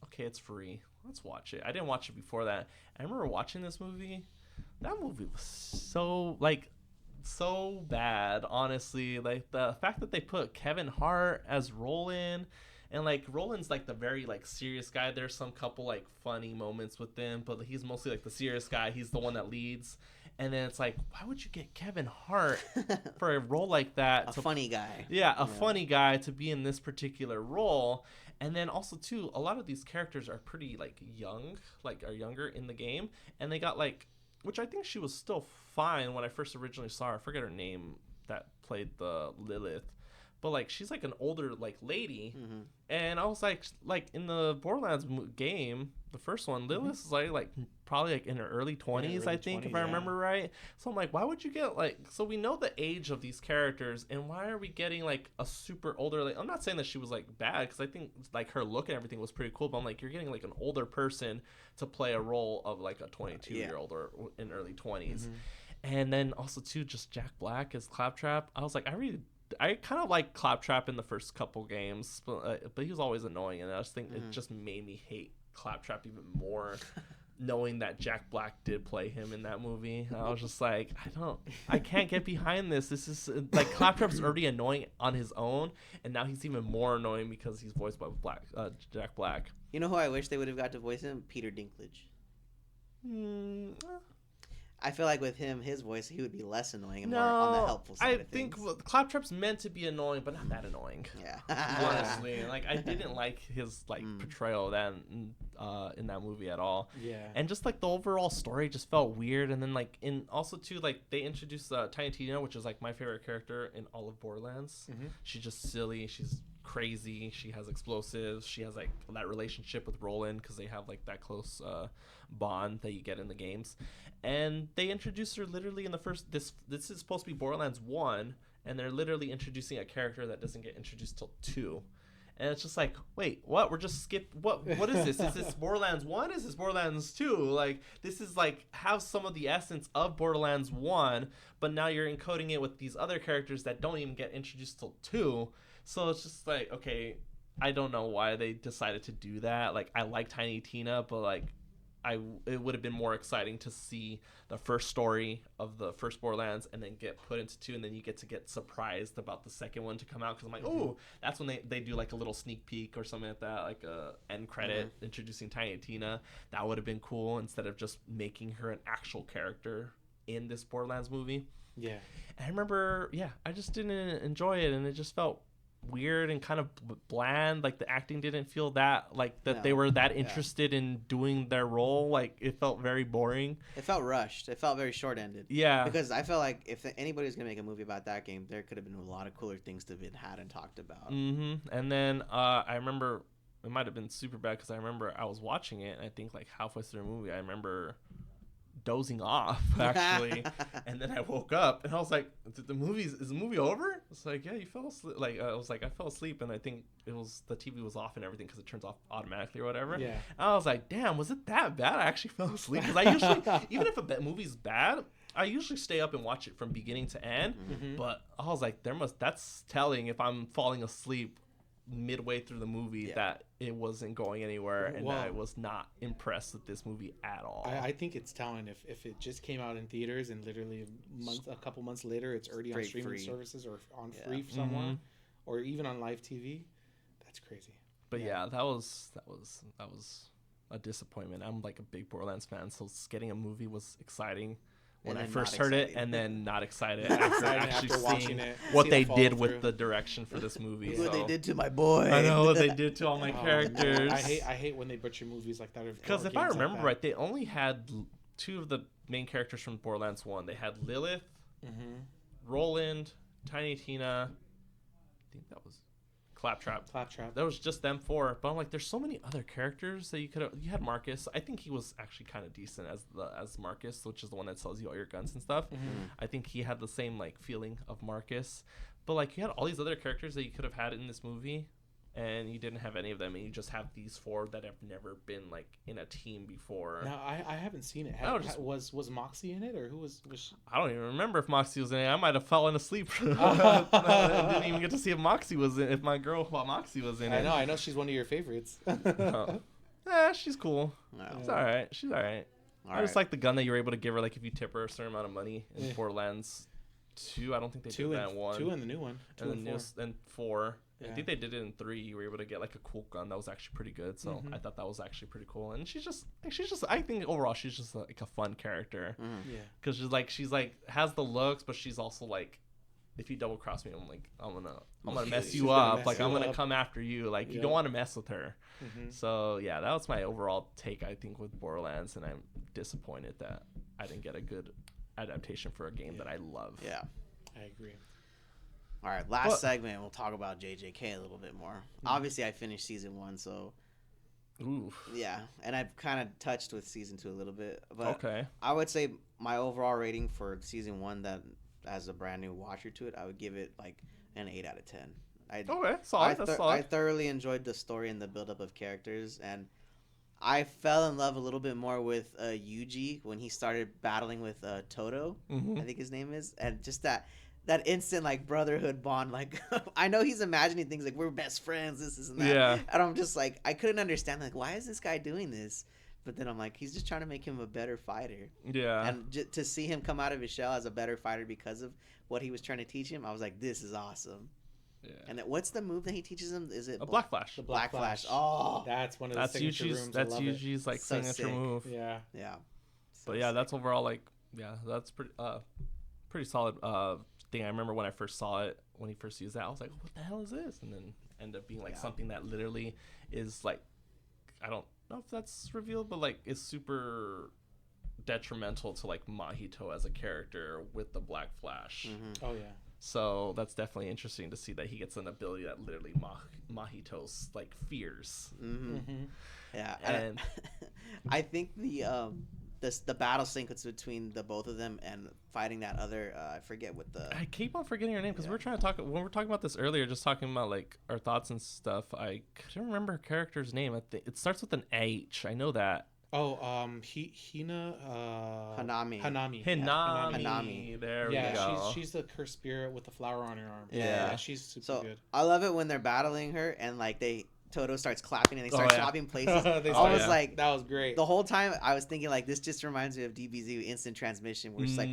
okay, it's free. Let's watch it. I didn't watch it before that. I remember watching this movie. That movie was so bad, honestly. Like the fact that they put Kevin Hart as Roland, and like Roland's like the very like serious guy. There's some couple like funny moments with him, but he's mostly like the serious guy. He's the one that leads. And then it's like, why would you get Kevin Hart for a role like that? Funny guy. Yeah, funny guy to be in this particular role. And then also too, a lot of these characters are pretty like young, like are younger in the game, and they got like, which I think she was still fine when I first originally saw her. I forget her name that played the Lilith, but like she's like an older like lady, and I was like in the Borderlands game, the first one, Lilith is like probably like in her early 20s, I think, if I remember right. So I'm like, why would you get like, so we know the age of these characters, and why are we getting like a super older, like, I'm not saying that she was like bad, because I think like her look and everything was pretty cool, but I'm like, you're getting like an older person to play a role of like a 22-year-old or in early 20s. And then also too, just Jack Black as Claptrap. I was like, I kind of like Claptrap in the first couple games, but he was always annoying, and I just think it just made me hate Claptrap even more, knowing that Jack Black did play him in that movie. I was just like, I can't get behind this. This is like, Claptrap's already annoying on his own, and now he's even more annoying because he's voiced by Jack Black. You know who I wish they would have got to voice him? Peter Dinklage. I feel like with him, his voice, he would be less annoying and more on the helpful side of things. I think Claptrap's meant to be annoying, but not that annoying. Yeah. Honestly, like I didn't like his portrayal then in that movie at all. Yeah. And just like the overall story just felt weird. And then like also too, like they introduced Tiny Tina, which is like my favorite character in all of Borderlands. She's just silly. She's crazy. She has explosives. She has like that relationship with Roland because they have like that close bond that you get in the games. And they introduced her literally in the first. This is supposed to be Borderlands 1, and they're literally introducing a character that doesn't get introduced till 2. And it's just like, wait, what? We're just skipped. What is this? Is this Borderlands 1? Is this Borderlands 2? Like, this is like have some of the essence of Borderlands 1, but now you're encoding it with these other characters that don't even get introduced till 2. So it's just like, okay, I don't know why they decided to do that. Like, I like Tiny Tina, but like, it would have been more exciting to see the first story of the first Borderlands and then get put into 2, and then you get surprised about the second one to come out, because I'm like, oh, that's when they do like a little sneak peek or something like that, like a end credit introducing Tiny Tina. That would have been cool instead of just making her an actual character in this Borderlands movie. Yeah. And I remember, I just didn't enjoy it, and it just felt weird and kind of bland. Like the acting didn't feel that they were that interested in doing their role. Like it felt very boring. It felt rushed. It felt very short-ended. Yeah, because I felt like if anybody was gonna make a movie about that game, there could have been a lot of cooler things to have been had and talked about. And then I remember it might have been super bad because I remember I was watching it, and I think like halfway through the movie I remember dozing off actually. And then I woke up and I was like, is the movie over? It's like, yeah, you fell asleep. Like I was like, I fell asleep, and I think it was the TV was off and everything because it turns off automatically or whatever. Yeah. And I was like, damn, was it that bad? I actually fell asleep, because I usually even if a movie's bad, I usually stay up and watch it from beginning to end. But I was like, that's telling if I'm falling asleep midway through the movie that it wasn't going anywhere, and I was not impressed with this movie at all. I think it's telling if it just came out in theaters and literally a couple months later it's already on streaming services or on free somewhere, or even on live TV. That's crazy. But that was a disappointment. I'm like a big Borderlands fan, so getting a movie was exciting when I first heard it, and then not excited after actually seeing what they did with the direction for this movie. What they did to my boy. I know what they did to all my characters. I hate when they butcher movies like that. Because if I remember right, they only had 2 of the main characters from Borderlands 1. They had Lilith, Roland, Tiny Tina. I think that was Claptrap. That was just them 4. But I'm like, there's so many other characters that you had Marcus. I think he was actually kind of decent as Marcus, which is the one that sells you all your guns and stuff. I think he had the same like feeling of Marcus. But like you had all these other characters that you could have had in this movie, and you didn't have any of them, and you just have these 4 that have never been like in a team before. Now I haven't seen it. Was Moxie in it, or who was she? I don't even remember if Moxie was in it. I might have fallen asleep. I didn't even get to see if Moxie was in. If my girl Moxie was in it. I know she's one of your favorites. She's cool. No. She's all right. I just like the gun that you're able to give her, like if you tip her a certain amount of money in Borderlands 2. I don't think they did that in 1. 2 in the new one. 2 and 4. Yeah. I think they did it in 3. You were able to get like a cool gun that was actually pretty good. So I thought that was actually pretty cool. And she's just I think overall she's just like a fun character. Yeah. Because she's like has the looks, but she's also like, if you double cross me, I'm gonna mess you up. Like I'm gonna come after you. Like you don't want to mess with her. So that was my overall take, I think, with Borderlands, and I'm disappointed that I didn't get a good adaptation for a game that I love. Yeah, I agree. All right, last segment, we'll talk about JJK a little bit more. Obviously, I finished season 1, so yeah, and I've kind of touched with season 2 a little bit. But I would say my overall rating for season 1, that as a brand new watcher to it, I would give it like an 8 out of 10. Solid. That's solid. I thoroughly enjoyed the story and the buildup of characters, and I fell in love a little bit more with Yuji when he started battling with Toto, I think his name is, and just that instant like brotherhood bond. Like I know he's imagining things like we're best friends, this and that. Yeah. And I'm just like, I couldn't understand like, why is this guy doing this? But then I'm like, he's just trying to make him a better fighter. Yeah. And to see him come out of his shell as a better fighter because of what he was trying to teach him, I was like, this is awesome. Yeah. And what's the move that he teaches him? Is it a Black Flash? The Black Flash. Oh, that's one of the signature rooms. That's Yuji's like so signature move. Yeah. Yeah. So but yeah, that's overall like Yeah, that's pretty solid thing. I remember when I first saw it, when he first used that, I was like, what the hell is this? And then ended up being like something that literally is like, I don't know if that's revealed, but like is super detrimental to like Mahito as a character with the Black Flash. Oh yeah. So that's definitely interesting to see that he gets an ability that literally Mahito's like fears. Yeah, and I think the battle sequence between the both of them and fighting that other I forget what the I keep on forgetting her name because we're trying to talk when we're talking about this earlier, just talking about like our thoughts and stuff. I couldn't remember her character's name. I think it starts with an H. I know that. Oh, Hanami. Hanami. There we go. She's the cursed spirit with the flower on her arm. Yeah, she's super good. I love it when they're battling her and like Toto starts clapping and they start swapping places. I was like, that was great. The whole time I was thinking like, this just reminds me of DBZ Instant Transmission, where it's like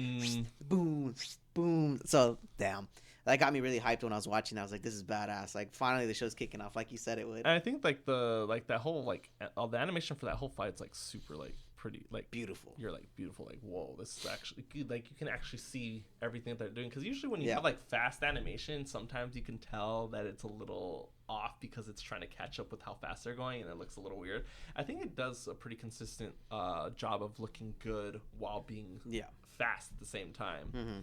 boom, boom. So damn, that got me really hyped when I was watching. I was like, this is badass. Like finally the show's kicking off, like you said it would. And I think like that whole like all the animation for that whole fight's like super like pretty like beautiful. You're like beautiful, like whoa, this is actually good. Like you can actually see everything that they're doing, because usually when you have like fast animation, sometimes you can tell that it's a little off because it's trying to catch up with how fast they're going and it looks a little weird. I think it does a pretty consistent job of looking good while being fast at the same time.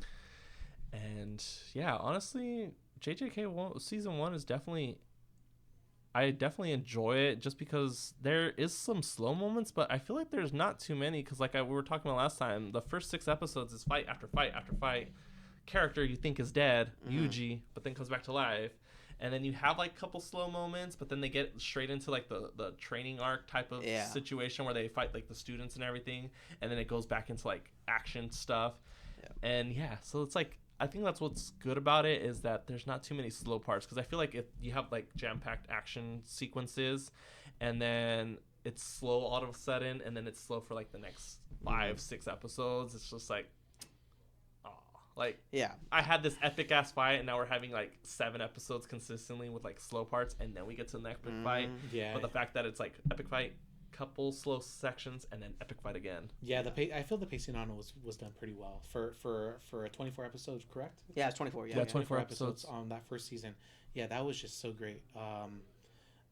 And yeah, honestly, JJK season 1 is I definitely enjoy it just because there is some slow moments, but I feel like there's not too many, because like we were talking about last time, the first 6 episodes is fight after fight after fight. Character you think is dead, Yuji, but then comes back to life. And then you have like a couple slow moments, but then they get straight into like the training arc type of situation where they fight like the students and everything. And then it goes back into like action stuff. And so it's like, I think that's what's good about it, is that there's not too many slow parts, because I feel like if you have like jam-packed action sequences and then it's slow all of a sudden and then it's slow for like the next 5-6 episodes, it's just like, I had this epic ass fight and now we're having like 7 episodes consistently with like slow parts and then we get to the next epic fight. But the fact that it's like epic fight, couple slow sections, and then epic fight again. I feel the pacing on it was done pretty well for a 24 episodes, correct? Yeah, it's 24. Yeah, 24 episodes on that first season. Yeah, that was just so great.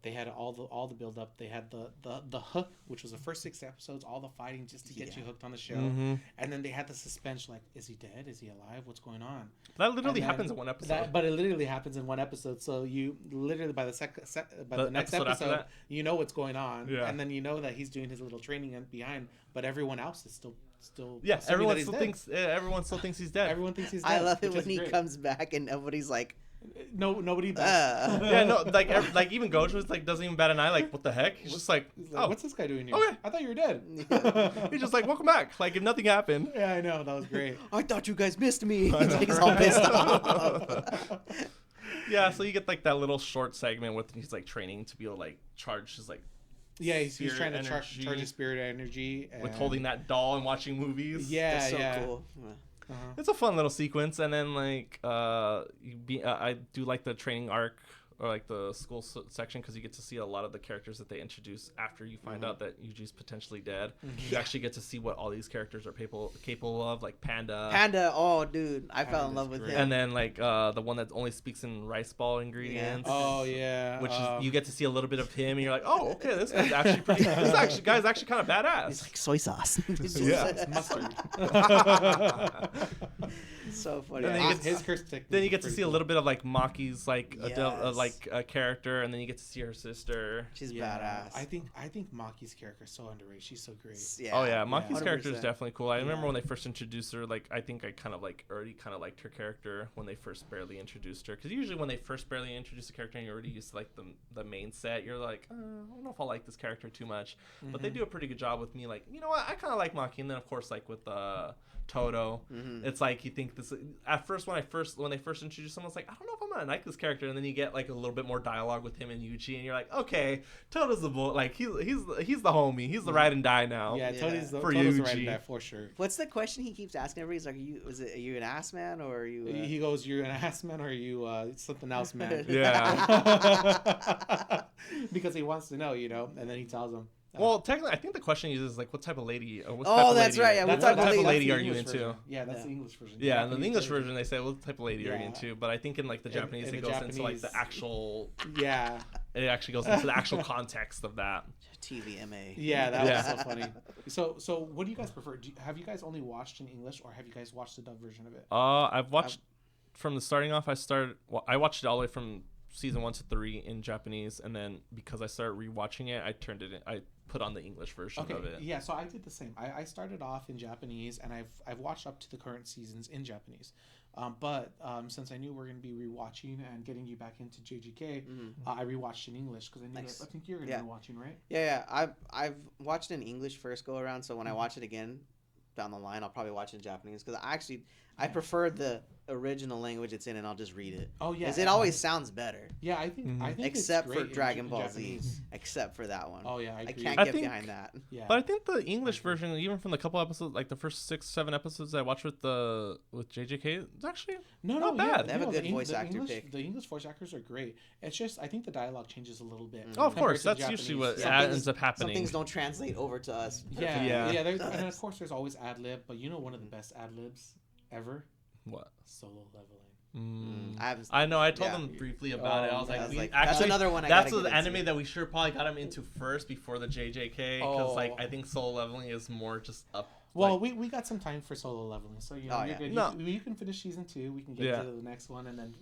They had all the build up. They had the hook, which was the first 6 episodes, all the fighting just to get you hooked on the show. And then they had the suspense, like, is he dead? Is he alive? What's going on? That literally happens in one episode. But it literally happens in one episode. So you literally by the next episode, you know what's going on, and then you know that he's doing his little training behind. But everyone else is still. Everyone still thinks he's dead. Everyone thinks he's dead. I love it when he comes back and everybody's like, nobody does. Like even Gojo's like doesn't even bat an eye. Like, what the heck? He's just like, what's this guy doing here? Okay, I thought you were dead. He's just like, welcome back. Like if nothing happened. Yeah, I know, that was great. I thought you guys missed me. He's all pissed off. Yeah, so you get like that little short segment with he's like training to be able to like charge his like. Yeah, he's trying to charge his spirit energy with holding that doll and watching movies. Yeah, that's so cool. It's a fun little sequence, and then like I do like the training arc or like the school section, because you get to see a lot of the characters that they introduce after you find out that Yuji's potentially dead. You actually get to see what all these characters are capable of, like Panda. Oh, dude, I fell in love with him. And then like the one that only speaks in rice ball ingredients. Oh yeah. Which is you get to see a little bit of him, and you're like, oh, okay, this guy's actually pretty. Guy's actually kind of badass. He's like soy sauce. It's mustard. So funny. Then you get to see a little bit of like Maki's like a character, and then you get to see her sister. She's badass. I think Maki's character is so underrated. She's so great. Maki's character is definitely cool. I remember when they first introduced her, like I think I kind of like already kind of liked her character when they first barely introduced her, because usually when they first barely introduce a character and you're already used to like the main set, you're like, I don't know if I like this character too much. But they do a pretty good job with me, like, you know what, I kind of like Maki. And then of course like with Toto, it's like you think this at first when they first introduced him, I was like, I don't know if I'm gonna like this character, and then you get like a little bit more dialogue with him and Yuji, and you're like, okay, Toto's the bull, like he's the homie, he's the ride and die now. Toto's the ride and die for sure. What's the question he keeps asking everybody? He's like, are you an ass man, or are you he goes, you're an ass man, or are you something else, man? Yeah. Because he wants to know, and then he tells him. Well, technically, I think the question is like, what type of lady? What Oh, type of that's lady, right, yeah, What what type of lady are you English into? version. Yeah, that's the English version. Yeah, in the Japanese English version. version, they say, what type of lady are you into? But I think in like the Japanese, in it the goes into like the Japanese- actual. Yeah. It actually goes into the actual context of that. TVMA. Yeah, that Yeah. was so funny. So what do you guys prefer? Have you guys only watched in English, or have you guys watched the dub version of it? I've watched from the starting off. I watched it all the way from season 1 to 3 in Japanese, and then because I started rewatching it, I put on the English version of it. Yeah, so I did the same. I started off in Japanese, and I've watched up to the current seasons in Japanese. But since I knew we are going to be rewatching and getting you back into JGK, I rewatched in English because I knew that, I think you're going to be watching, right? Yeah. I've watched in English first go around, so when I watch it again down the line, I'll probably watch it in Japanese because I prefer the original language it's in, and I'll just read it. Oh yeah, because it always sounds better. Yeah, I think Except it's for great Dragon Ball Japanese. Z, except for that one. Oh yeah, I I agree. can't I get think- behind that. Yeah, But I think the English version, even from the couple episodes, like the first 6-7 episodes I watched with JJK, it's actually not bad. They have a good the voice actor English, pick. The English voice actors are great. It's just I think the dialogue changes a little bit. Oh, of compared course, to the that's usually Japanese. what ends up happening. Some things don't translate over to us. Yeah, Yeah. yeah. And of course, there's always ad lib, but you know one of the best ad libs ever, What? Solo Leveling. I know. I told yeah. them briefly about it. I was like, that's another one. That's the the anime that we should probably got him into first before the JJK, because like I think Solo Leveling is more just up. Well, we got some time for Solo Leveling, so you know you're good. No. You can finish season 2. We can get to the next one, and then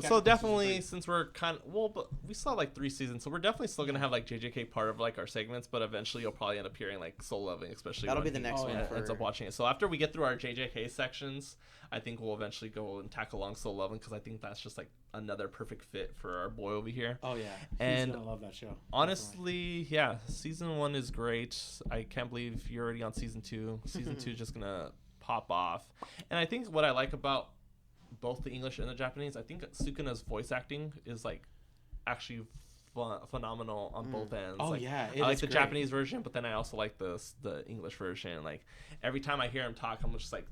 So definitely, since we're but we saw like 3 seasons, so we're definitely still gonna have like JJK part of like our segments, but eventually you'll probably end up hearing like Solo Leveling, especially that'll when be the next one. ends up watching it. So after we get through our JJK sections, I think we'll eventually go and tackle along Solo Leveling, because I think that's just like another perfect fit for our boy over here. Oh yeah, and he's gonna love that show. Honestly, yeah, season 1 is great. I can't believe you're already on season 2. Season 2 is just gonna pop off. And I think what I like about both the English and the Japanese, I think Sukuna's voice acting is like actually phenomenal on both ends. Oh like, yeah, I like the Japanese version, but then I also like the English version. Like every time I hear him talk, I'm just like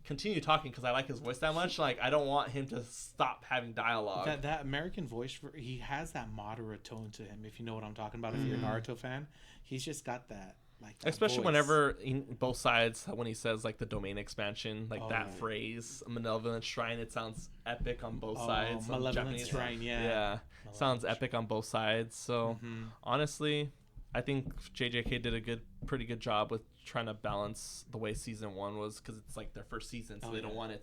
continue talking, because I like his voice that much. Like I don't want him to stop having dialogue. That American voice, he has that Madara tone to him. If you know what I'm talking about, if you're a Naruto fan, he's just got that. Like that especially voice. whenever in both sides, when he says like the domain expansion, like that phrase, malevolent shrine, it sounds epic on both sides. Malevolent shrine, yeah, sounds epic on both sides. So honestly, I think JJK did a pretty good job with trying to balance the way season 1 was, because it's like their first season, so they don't want it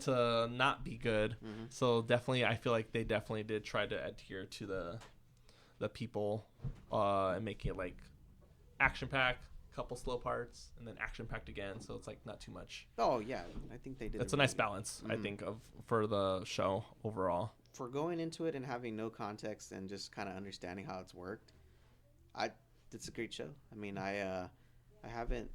to not be good. So definitely, I feel like they definitely did try to adhere to the people and making it like action packed, couple slow parts, and then action packed again, so it's like not too much. Oh yeah, I think they did. It's a nice balance, I think, for the show overall. For going into it and having no context and just kind of understanding how it's worked, it's a great show. I mean, I haven't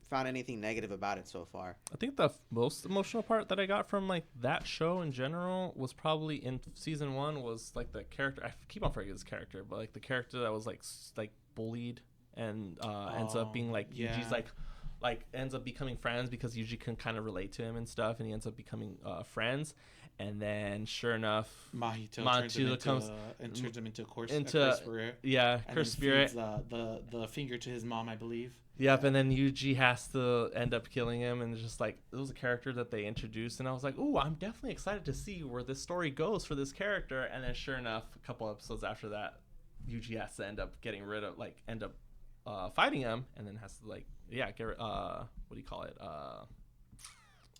found anything negative about it so far. I think the most emotional part that I got from like that show in general was probably in season 1 was like the character. I keep on forgetting his character, but like the character that was like bullied and ends up being like Yuji's like ends up becoming friends, because Yuji can kind of relate to him and stuff, and he ends up becoming friends. And then, sure enough, Mahito turns him into a curse spirit. Yeah, curse spirit. Feeds, the finger to his mom, I believe. Yep, and then Yuji has to end up killing him, and just like it was a character that they introduced, and I was like, "Ooh, I'm definitely excited to see where this story goes for this character." And then, sure enough, a couple episodes after that, Yuji has to end up fighting him, and then has to what do you call it?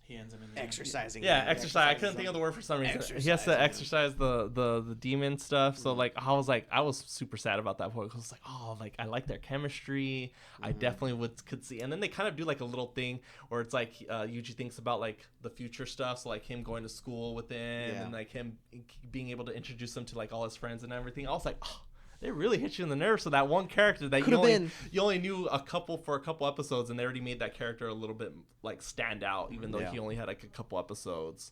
He ends up in the Exercising. Yeah, exercise. I couldn't think of the word for some reason. He has to exercise the demon stuff. So like I was super sad about that point. I was like, I like their chemistry. I definitely could see. And then they kind of do like a little thing where it's like Yuji thinks about like the future stuff. So like him going to school with him and like him being able to introduce him to like all his friends and everything. I was like, oh, they really hit you in the nerves. So that one character that you only knew for a couple episodes, and they already made that character a little bit like stand out, even though he only had like a couple episodes.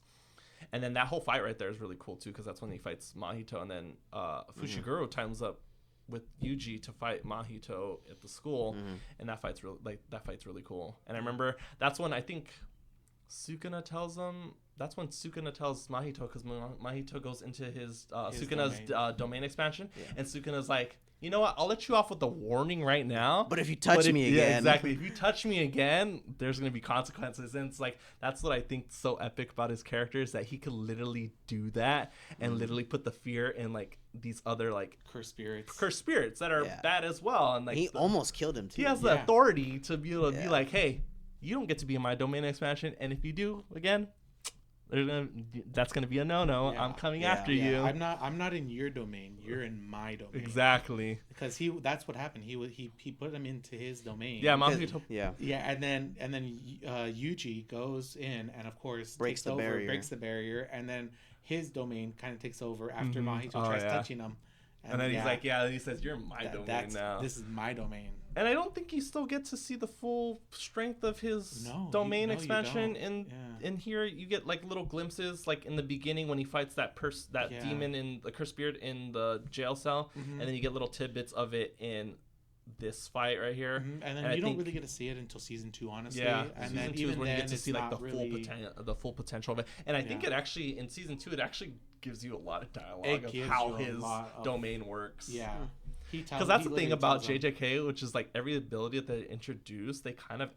And then that whole fight right there is really cool too, because that's when he fights Mahito, and then Fushiguro times up with Yuji to fight Mahito at the school, and that fight's really cool. And I remember that's when I think Sukuna tells him that's when Sukuna tells Mahito, because Mahito goes into his Sukuna's domain expansion, and Sukuna's like, you know what? I'll let you off with a warning right now. But if you touch me again, yeah, exactly. If you touch me again, there's gonna be consequences. And it's like that's what I think so epic about his character is that he could literally do that and literally put the fear in like these other like cursed spirits that are bad as well. And like he almost killed him too. He has the authority to be able to be like, hey, you don't get to be in my domain expansion, and if you do again, that's gonna be a no-no. I'm coming after you. I'm not in your domain. You're in my domain. Exactly. Because that's what happened. He put him into his domain. Yeah, and then Yuji goes in and of course breaks the barrier, and then his domain kind of takes over after Mahito tries touching him. And then he's like, he says, you're in my domain now. This is my domain. And I don't think you still get to see the full strength of his domain expansion. In here, you get like little glimpses, like in the beginning when he fights that demon in the cursed spirit in the jail cell, and then you get little tidbits of it in this fight right here. And then you don't really get to see it until season 2, honestly. Yeah, and season 2 is when you get to see like the full potential of it. And I think it actually in season 2 it actually gives you a lot of dialogue of how his domain works. Yeah. Because that's the thing about JJK, which is like every ability that they introduce, they kind of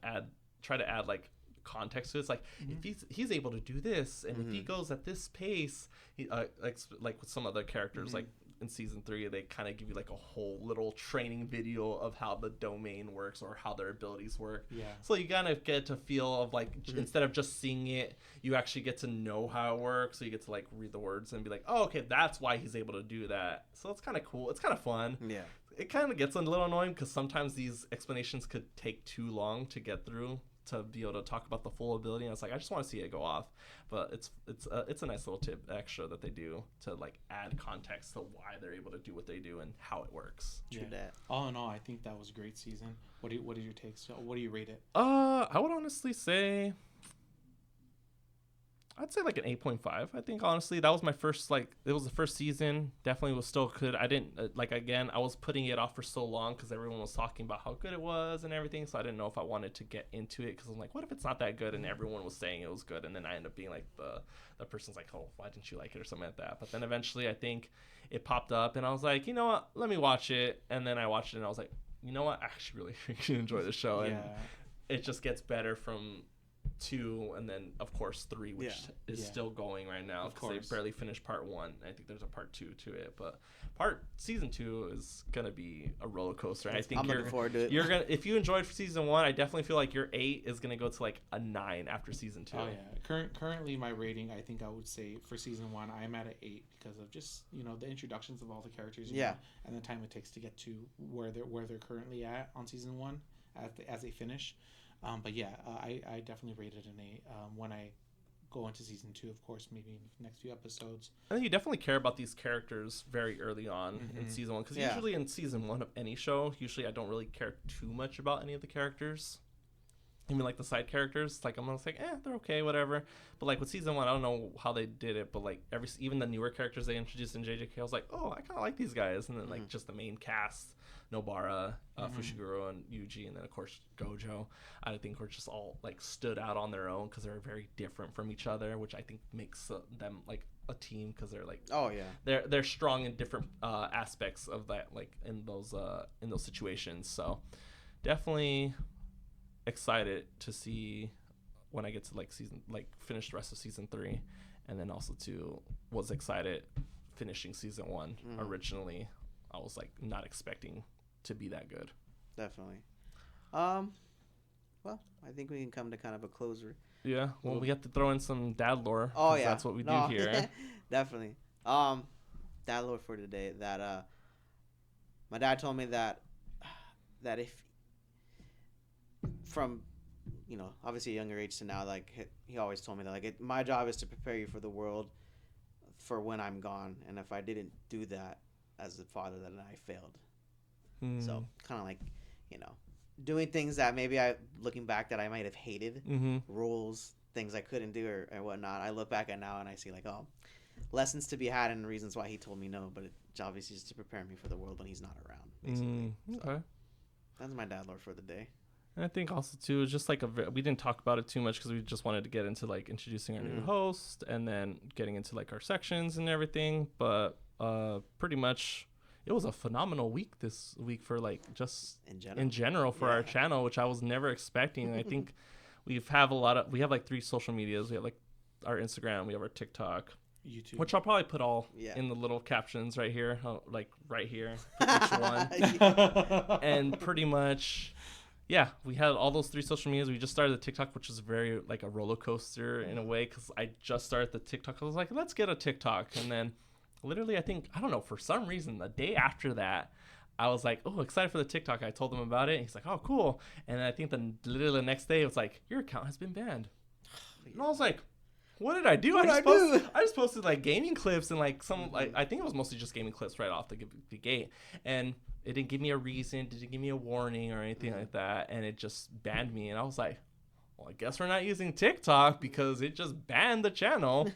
try to add like context to it. It's like if he's able to do this, and if he goes at this pace, he, like with some other characters, like in season 3, they kind of give you like a whole little training video of how the domain works or how their abilities work. Yeah. So you kind of get to feel of like instead of just seeing it, you actually get to know how it works. So you get to like read the words and be like, oh, okay, that's why he's able to do that. So it's kind of cool. It's kind of fun. Yeah. It kind of gets a little annoying because sometimes these explanations could take too long to get through to be able to talk about the full ability, and it's like I just want to see it go off. But it's a nice little tip extra that they do to like add context to why they're able to do what they do and how it works. True that. All in all, I think that was a great season. What are your takes? What do you rate it? I would honestly say I'd say like an 8.5. I think honestly that was my first it was the first season. Definitely was still good. I didn't I was putting it off for so long because everyone was talking about how good it was and everything. So I didn't know if I wanted to get into it because I'm like, what if it's not that good? And everyone was saying it was good, and then I end up being like the person's like, oh, why didn't you like it or something like that? But then eventually I think it popped up, and I was like, you know what? Let me watch it. And then I watched it, and I was like, you know what? I actually really enjoy the show, and it just gets better from 2 and then of course 3, which is still going right now because they barely finished part 1. I think there's a part 2 to it, but season 2 is gonna be a roller coaster. I think I'm looking forward to it. You're gonna, if you enjoyed season 1, I definitely feel like your 8 is gonna go to like a 9 after season 2. Oh yeah, currently my rating, I think I would say for season 1 I'm at an 8 because of just the introductions of all the characters, and the time it takes to get to where they're currently at on season 1 as they finish. But yeah, I definitely rated an 8. When I go into season 2, of course, maybe in the next few episodes. I think you definitely care about these characters very early on in season 1, because usually in season 1 of any show, I don't really care too much about any of the characters. Even like the side characters, like I'm just like, they're okay, whatever. But like with season 1, I don't know how they did it, but like even the newer characters they introduced in JJK, I was like, oh, I kind of like these guys. And then like just the main cast, Nobara, Fushiguro, and Yuji, and then of course Gojo, I think were just all like stood out on their own because they're very different from each other, which I think makes them like a team because they're like they're strong in different aspects of that, like in those situations. So definitely excited to see when I get to finish the rest of season 3, and then also was excited finishing season 1 originally. I was like not expecting to be that good. Definitely. Well, I think we can come to kind of a closer. Yeah. Well, we have to throw in some dad lore. Oh yeah, that's what we do here. Definitely. Dad lore for today. That my dad told me that if from obviously a younger age to now, like he always told me that like my job is to prepare you for the world for when I'm gone, and if I didn't do that as a father, then I failed. So kind of like doing things that maybe looking back that I might have hated, rules, things I couldn't do or whatnot. I look back at now and I see like, oh, lessons to be had and reasons why he told me no, but it's obviously just to prepare me for the world when he's not around, basically. Okay. So, that's my dad lore for the day. And I think also too, it's just like we didn't talk about it too much because we just wanted to get into like introducing our new host and then getting into like our sections and everything. But pretty much it was a phenomenal week this week for like just in general for our channel, which I was never expecting. I think we have like 3 social medias. We have like our Instagram, we have our TikTok, YouTube, which I'll probably put all in the little captions right here, like right here, each one. And pretty much, yeah, we had all those 3 social medias. We just started the TikTok, which is very like a roller coaster in a way, because I just started the TikTok. I was like, let's get a TikTok. And then literally, I don't know, for some reason, the day after that, I was like, oh, excited for the TikTok. I told him about it. And he's like, oh, cool. And then I think literally the next day, it was like, your account has been banned. And I was like, what did I do? I just posted like gaming clips and like some, like, I think it was mostly just gaming clips right off the gate. And it didn't give me a reason, didn't give me a warning or anything like that. And it just banned me. And I was like, well, I guess we're not using TikTok because it just banned the channel.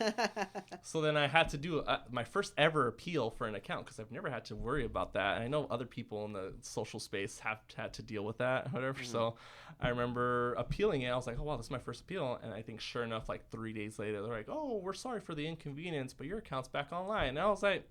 So then I had to do my first ever appeal for an account, because I've never had to worry about that. And I know other people in the social space have had to deal with that, whatever. So I remember appealing it. I was like, oh, wow, this is my first appeal. And I think sure enough, like 3 days later, they're like, oh, we're sorry for the inconvenience, but your account's back online. And I was like,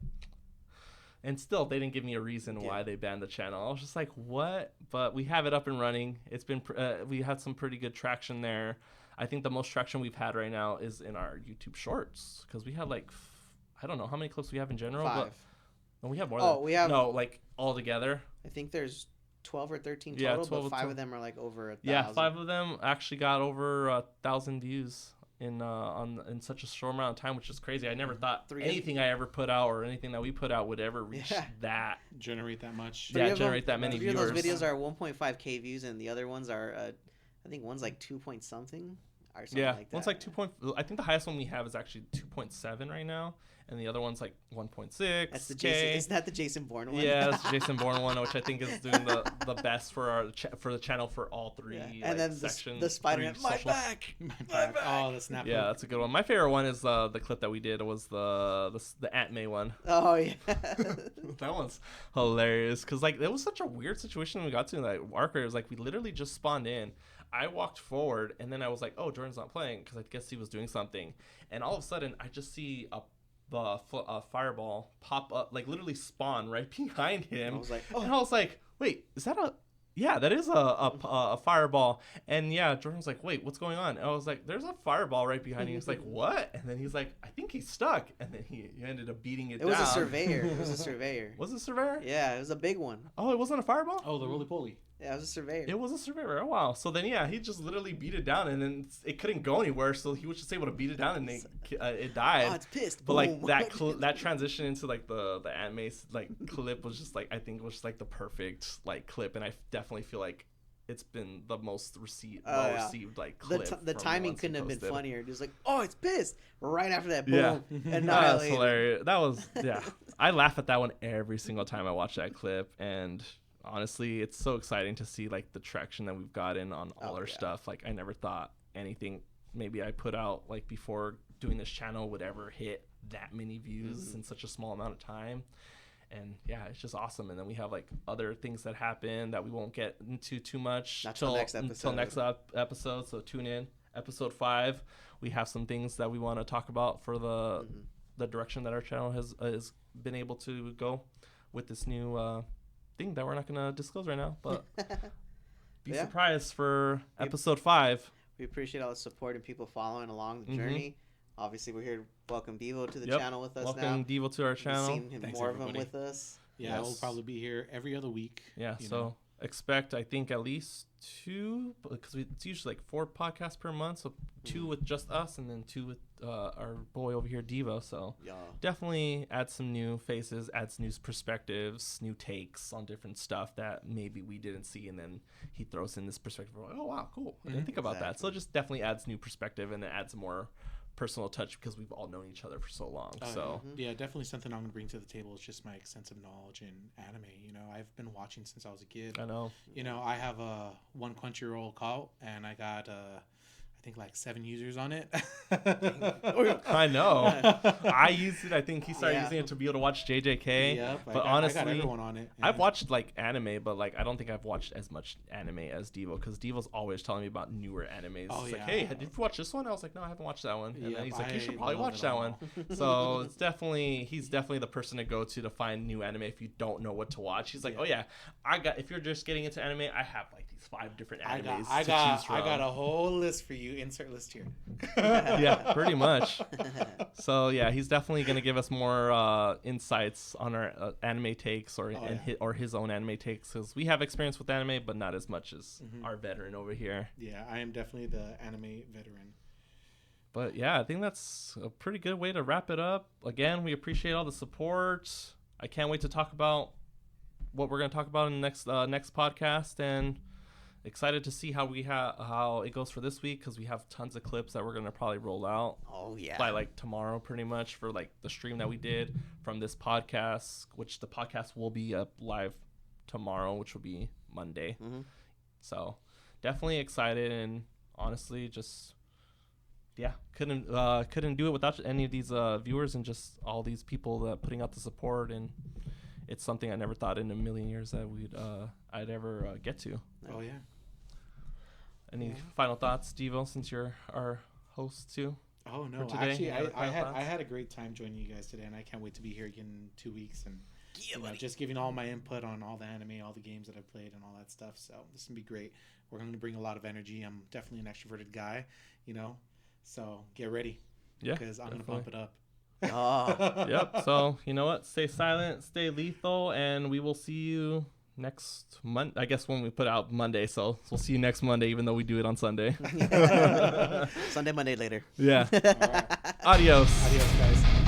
and still, they didn't give me a reason why they banned the channel. I was just like, what? But we have it up and running. It's been we had some pretty good traction there. I think the most traction we've had right now is in our YouTube Shorts, because we had like, I don't know how many clips we have in general. 5. But no, we have more. Like all together. I think there's 12 or 13 total, but 5 of them are like over 1,000. Yeah, 5 of them actually got over 1,000 views in such a short amount of time, which is crazy. I never thought anything I ever put out or anything that we put out would ever reach that. Generate that much. Generate that many viewers. Those videos are 1.5k views, and the other ones are, I think one's like 2 point something or something like that. One's like 2. I think the highest one we have is actually 2.7 right now. And the other one's like 1.6. That's the Jason. Isn't that the Jason Bourne one? Yeah, that's the Jason Bourne one, which I think is doing the best for for the channel for all 3. And then sections. The Spider-Man. My back. Oh, the snap. Yeah, that's a good one. My favorite one is the clip that we did. It was the Aunt May one. Oh yeah. That one's hilarious, because like it was such a weird situation we got to in that arc where it was like we literally just spawned in. I walked forward, and then I was like, oh, Jordan's not playing, because I guess he was doing something. And all of a sudden, I just see a fireball pop up, like literally spawn right behind him. I was like, oh. And I was like, wait, is that that is a fireball. And yeah, Jordan's like, wait, what's going on? And I was like, there's a fireball right behind you. He's like, what? And then he's like, I think he's stuck. And then he ended up beating it down. It was a surveyor. Was it a surveyor? Yeah, it was a big one. Oh, it wasn't a fireball? Oh, the roly-poly. Yeah, it was a surveyor. It was a surveyor. Oh, wow. So then, he just literally beat it down, and then it couldn't go anywhere, so he was just able to beat it down, and it died. Oh, it's pissed. But like that transition into like the anime like clip was just like, I think it was just like the perfect like clip, and I definitely feel like it's been the most received like clip. The timing couldn't have been funnier. It was like, oh, it's pissed. Right after that, boom. Yeah. That was hilarious. That was I laugh at that one every single time I watch that clip, and honestly, it's so exciting to see like the traction that we've gotten on all our stuff. Like I never thought anything maybe I put out like before doing this channel would ever hit that many views in such a small amount of time. And yeah, it's just awesome. And then we have like other things that happen that we won't get into too much until next episode. So tune in. Episode 5, we have some things that we want to talk about for the direction that our channel has been able to go with this new thing that we're not going to disclose right now, but be surprised for episode 5. We appreciate all the support and people following along the journey. Obviously, we're here to welcome Devo to the channel with us. Welcome Devo to our channel. We've seen more of him with us. Yeah, we'll probably be here every other week. Yeah, so expect, I think, at least 2, because it's usually like 4 podcasts per month, so 2 with just us, and then 2 with our boy over here, Devo. So definitely add some new faces, adds new perspectives, new takes on different stuff that maybe we didn't see, and then he throws in this perspective. We're like, oh wow, cool, I didn't think about that. So it just definitely adds new perspective, and it adds more personal touch, because we've all known each other for so long. Yeah, definitely something I'm gonna bring to the table is just my extensive knowledge in anime. I've been watching since I was a kid. I know. I have a 1 Crunchyroll account, and I got I think like 7 users on it. I know. I used it. I think he started using it to be able to watch JJK. Yep, but honestly, I got everyone on it. Yeah. I've watched like anime, but like I don't think I've watched as much anime as Devo, because Devo's always telling me about newer animes. Oh, He's yeah. like, hey, did you watch this one? I was like, no, I haven't watched that one. And then he's like, you should probably love watch it that all. one. So he's definitely the person to go to find new anime if you don't know what to watch. He's like, oh yeah, if you're just getting into anime, I have like these 5 different animes to choose from. I got a whole list for you. Insert list here. Yeah, pretty much. So yeah, he's definitely gonna give us more insights on our anime takes or his own anime takes, because we have experience with anime, but not as much as our veteran over here. Yeah, I am definitely the anime veteran. But yeah, I think that's a pretty good way to wrap it up. Again, we appreciate all the support. I can't wait to talk about what we're gonna talk about in the next podcast, and excited to see how it goes for this week, because we have tons of clips that we're gonna probably roll out. Oh yeah. By like tomorrow, pretty much, for like the stream that we did from this podcast, which the podcast will be up live tomorrow, which will be Monday. So definitely excited, and honestly, just couldn't do it without any of these viewers and just all these people that putting out the support. And it's something I never thought in a million years that I'd ever get to. Oh yeah. Any final thoughts, Devo, since you're our host too? Oh no, actually, I had a great time joining you guys today, and I can't wait to be here again in 2 weeks and just giving all my input on all the anime, all the games that I've played, and all that stuff. So this is gonna be great. We're gonna bring a lot of energy. I'm definitely an extroverted guy, so get ready, because I'm gonna bump it up. Yep. So you know what? Stay silent, stay lethal, and we will see you next month. I guess when we put out Monday. So we'll see you next Monday, even though we do it on Sunday. Sunday, Monday later. Yeah. All right. Adios. Adios, guys.